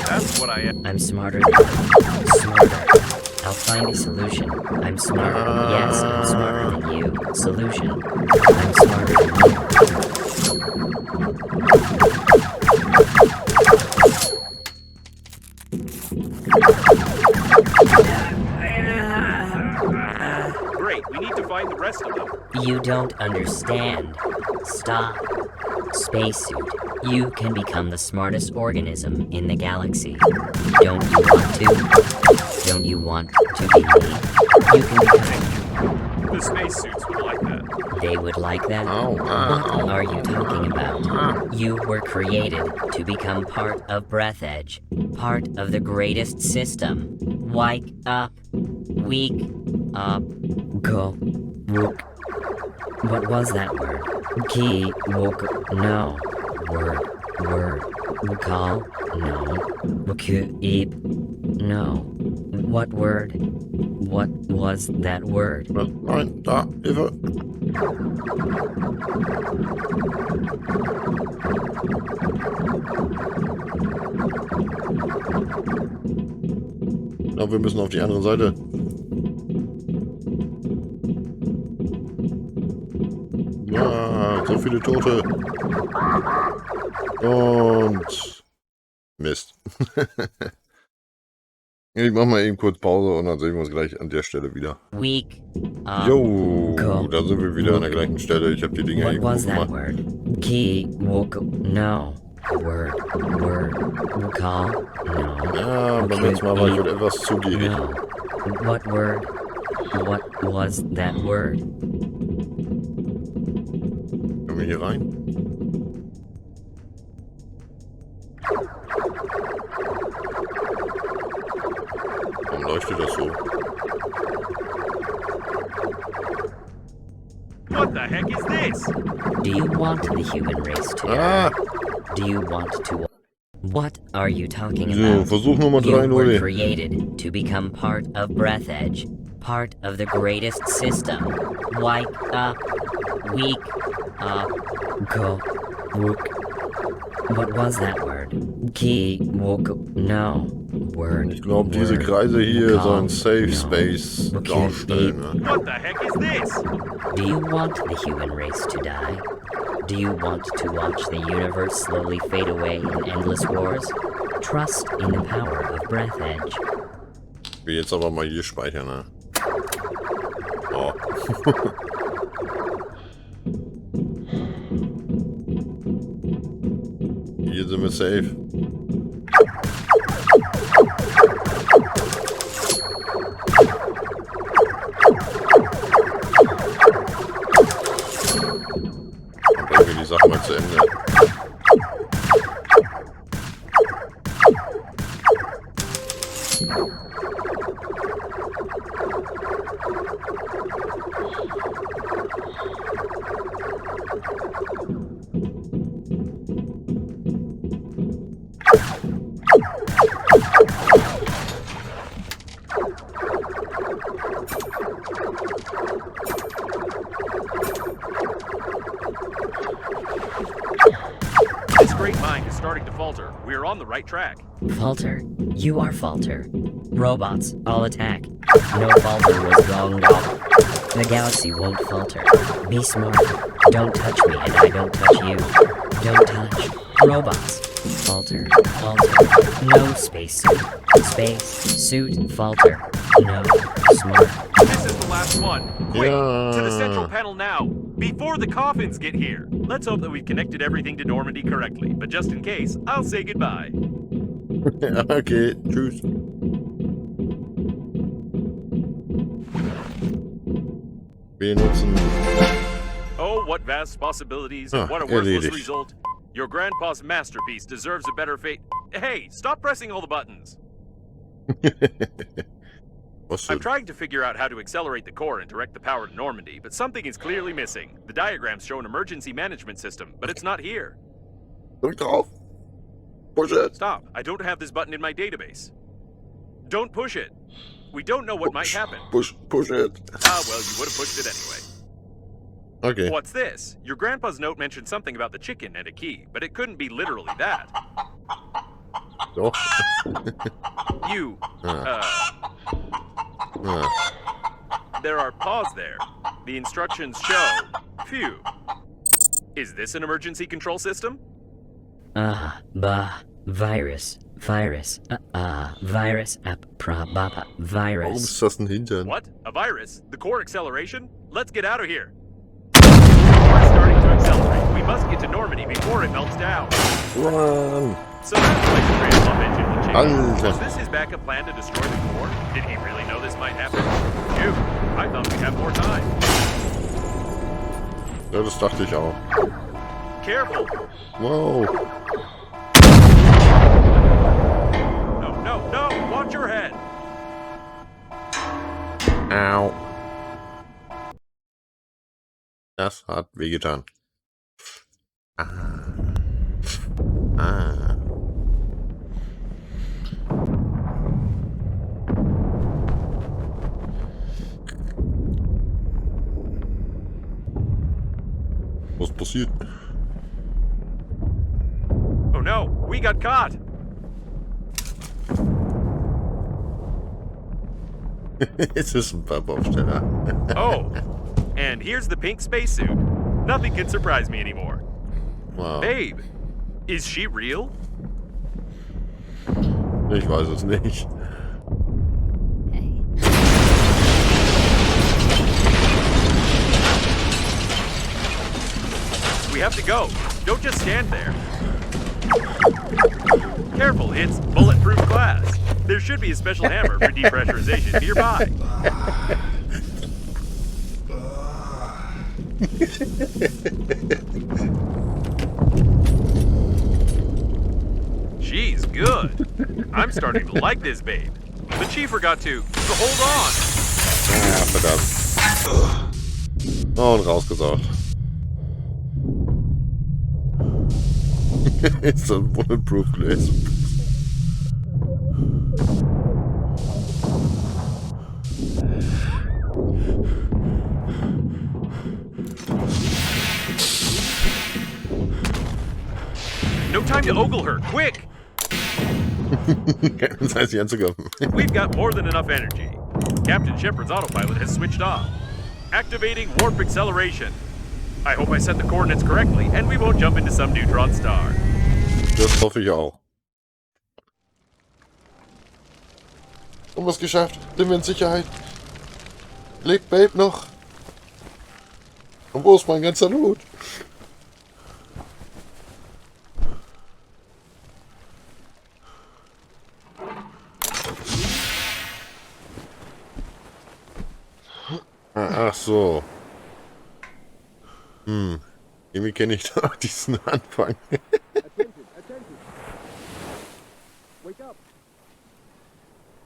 that's what I am. I'm smarter than you. Smarter. I'll find a solution. I'm smarter. Yes, I'm smarter than you. Solution. I'm smarter than you. Great, we need to find the rest of them. You don't understand. Stop. Spacesuit, you can become the smartest organism in the galaxy. Don't you want to? Don't you want to be me? You can become... The spacesuits would like that. They would like that? Ow, What ow, are you talking about? You were created to become part of Breathedge, part of the greatest system. Wake up. Wake up. Go. Wook. What was that word? Key. Wook. No. Word. Call. No. Eep. No. What word? What was that word? Nein, da, Hilfe. Ich glaube, wir müssen auf die andere Seite. Ja, so viele Tote. Und Mist. Ich mach mal eben kurz Pause und dann sehen wir uns gleich an der Stelle wieder. Weak. Jo, Go. da sind wir wieder an der gleichen Stelle. Ich habe die Dinger What irgendwo was that gemacht. word? Key. Woke. No. Word. Call. No. Ja, beim letzten Mal war ich wieder etwas zu gierig. No. What word? What was that word? Können wir hier rein? heck is this? Do you want the human race to Ah! die? Do you want to... What are you talking So, about? Versuch Nummer 3, You were Leute. created to become part of Breathedge, part of the greatest system. Wake up, weak up, go, wook. What was that word? Ki, wook, no. Word. Ich glaube, diese word, Kreise hier call, sollen Safe no. Space Okay, darstellen. Ne? What the heck is this? Do you want the human race to die? Do you want to watch the universe slowly fade away in endless wars? Trust in the power of Breathedge. Ich will jetzt aber mal hier speichern, ne? Oh. Hier sind wir safe. Dann bringen wir die Sache mal zu Ende. This great mind is starting to falter. We are on the right track. Falter. You are Falter. Robots, all attack. No Falter was long gone. The galaxy won't falter. Be smart. Don't touch me and I don't touch you. Don't touch. Robots. Falter. Falter. No spacesuit. Space. Suit. Falter. No. Smart. This is the last one. Quick, Yeah. to the central panel now, before the coffins get here. Let's hope that we've connected everything to Normandy correctly, but just in case, I'll say goodbye. Okay, tschüss. Wir nutzen... Oh, what vast possibilities, and Ah, what a worthless erledigt. result. Your grandpa's masterpiece deserves a better fate. Hey, stop pressing all the buttons. Was I'm denn? trying to figure out how to accelerate the core and direct the power to Normandy, but something is clearly missing. The diagrams show an emergency management system, but it's not here. Drück drauf. Push it. Stop, I don't have this button in my database. Don't push it. We don't know what might happen. Push it. Ah, well, you would have pushed it anyway. Okay. What's this? Your grandpa's note mentioned something about the chicken and a key, but it couldn't be literally that. Doch. You, Ah. there are paws there. The instructions show. Phew. Is this an emergency control system? Virus. Virus. Virus. Warum Virus. ist das ein Hintern? What? A virus? The core acceleration? Let's get out of here. We're starting to accelerate. We must get to Normandy before it melts down. Run. So that's like the Grand engine will change. Alter. Was this his backup plan to destroy the core? Did he really know this might happen? Phew. I thought we'd have more time. Ja, das dachte ich auch. Careful. Wow. No. Watch your head. Au. Das hat wehgetan. Ah. Was passiert? Oh no, we got caught. Es ist ein Pappaufsteller. Oh, and here's the pink spacesuit. Nothing can surprise me anymore. Wow. Babe, is she real? Ich weiß es nicht. We have to go. Don't just stand there. Careful, it's bulletproof glass. There should be a special hammer for depressurization nearby. She's good. I'm starting to like this babe. But she forgot to hold on. Ja, verdammt. Und rausgesaugt. Ist so ein Bulletproof Glass. No time to ogle her. Quick! Das heißt, die anzugreifen. We've got more than enough energy. Captain Shepard's autopilot has switched off. Activating warp acceleration. I hope I set the coordinates correctly, and we won't jump into some neutron star. Das hoffe ich auch. Haben wir es geschafft? Sind wir in Sicherheit? Lebt Babe noch? Und wo ist mein ganzer Loot? Ach so. Irgendwie kenne ich da diesen Anfang. Wake up!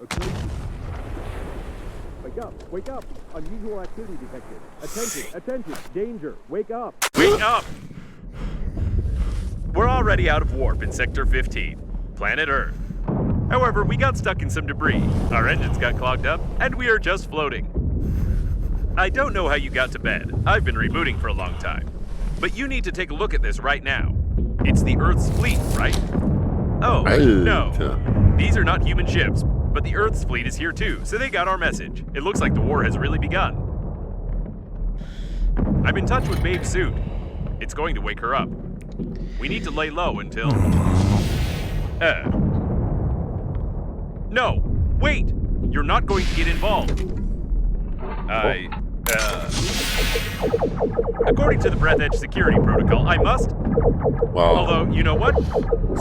Okay. Wake up! Wake up! Unusual activity detected. Attention! Attention! Danger! Wake up! Wake up! We're already out of warp in Sector 15, planet Earth. However, we got stuck in some debris, our engines got clogged up, and we are just floating. I don't know how you got to bed. I've been rebooting for a long time. But you need to take a look at this right now. It's the Earth's fleet, right? Oh, no. These are not human ships, but the Earth's fleet is here too, so they got our message. It looks like the war has really begun. I'm in touch with Babe's suit. It's going to wake her up. We need to lay low until... No! Wait! You're not going to get involved. According to the Breathedge security protocol, I must... Wow. Although, you know what?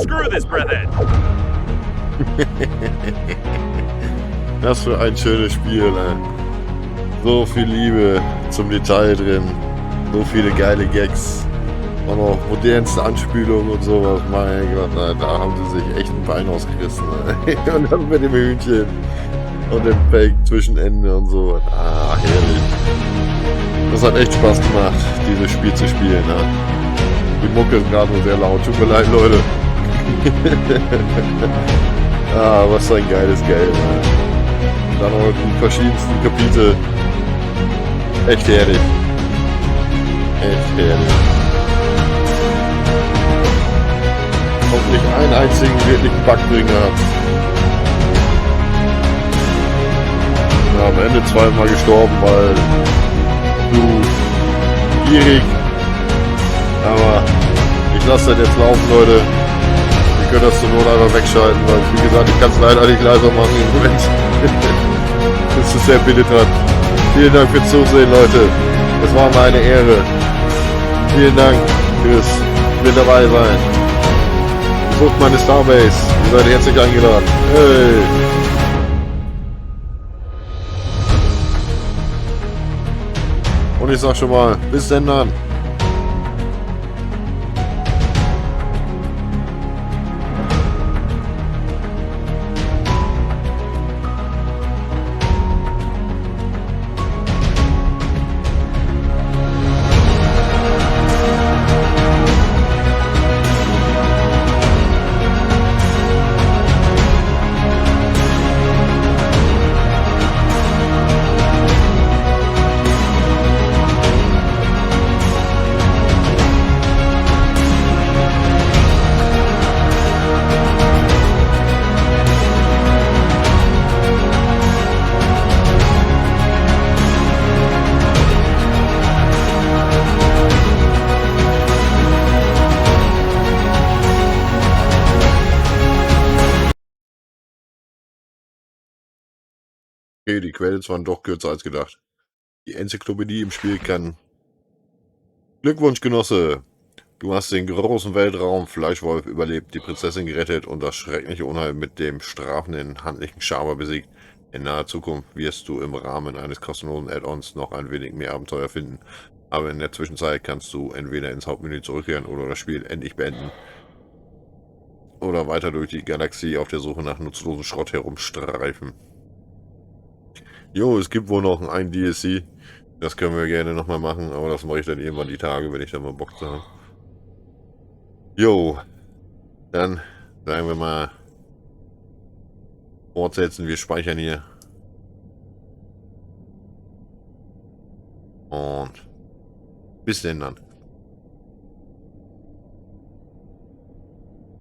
Screw this Breathedge! Was für ein schönes Spiel, ey. So viel Liebe zum Detail drin. So viele geile Gags. Und auch modernste Anspielungen und sowas. Mein Gott, ey, da haben sie sich echt ein Bein ausgerissen. Ey. Und dann mit dem Hühnchen. Und dem Fake-Zwischenende und so. Ah, herrlich. Das hat echt Spaß gemacht, dieses Spiel zu spielen. Ne? Die Mucke ist gerade nur sehr laut. Tut mir leid, Leute. Ah, was für ein geiles Game. Ne? Dann auch die verschiedensten Kapitel. Echt herrlich. Echt herrlich. Und nicht einen einzigen wirklichen Bug drin gehabt. Ja, am Ende zweimal gestorben, weil du gierig. Aber ich lasse das jetzt laufen, Leute. Ihr könnt das zur Not einfach wegschalten, weil wie gesagt, ich kann es leider nicht leiser machen im Moment. Das ist sehr penetrant. Vielen Dank fürs Zusehen, Leute. Es war mir eine Ehre. Vielen Dank fürs mit dabei sein. Besucht meine Starbase. Ihr seid herzlich eingeladen. Hey. Und ich sag schon mal, bis denn dann. Okay, die Credits waren doch kürzer als gedacht. Die Enzyklopädie im Spiel kann... Glückwunsch, Genosse! Du hast den großen Weltraum-Fleischwolf überlebt, die Prinzessin gerettet und das schreckliche Unheil mit dem strafenden, handlichen Schaber besiegt. In naher Zukunft wirst du im Rahmen eines kostenlosen Add-ons noch ein wenig mehr Abenteuer finden. Aber in der Zwischenzeit kannst du entweder ins Hauptmenü zurückkehren oder das Spiel endlich beenden. Oder weiter durch die Galaxie auf der Suche nach nutzlosen Schrott herumstreifen. Jo, es gibt wohl noch ein DLC. Das können wir gerne nochmal machen, aber das mache ich dann irgendwann die Tage, wenn ich dann mal Bock habe. Jo, Dann sagen wir mal, fortsetzen, wir speichern hier. Und bis denn dann.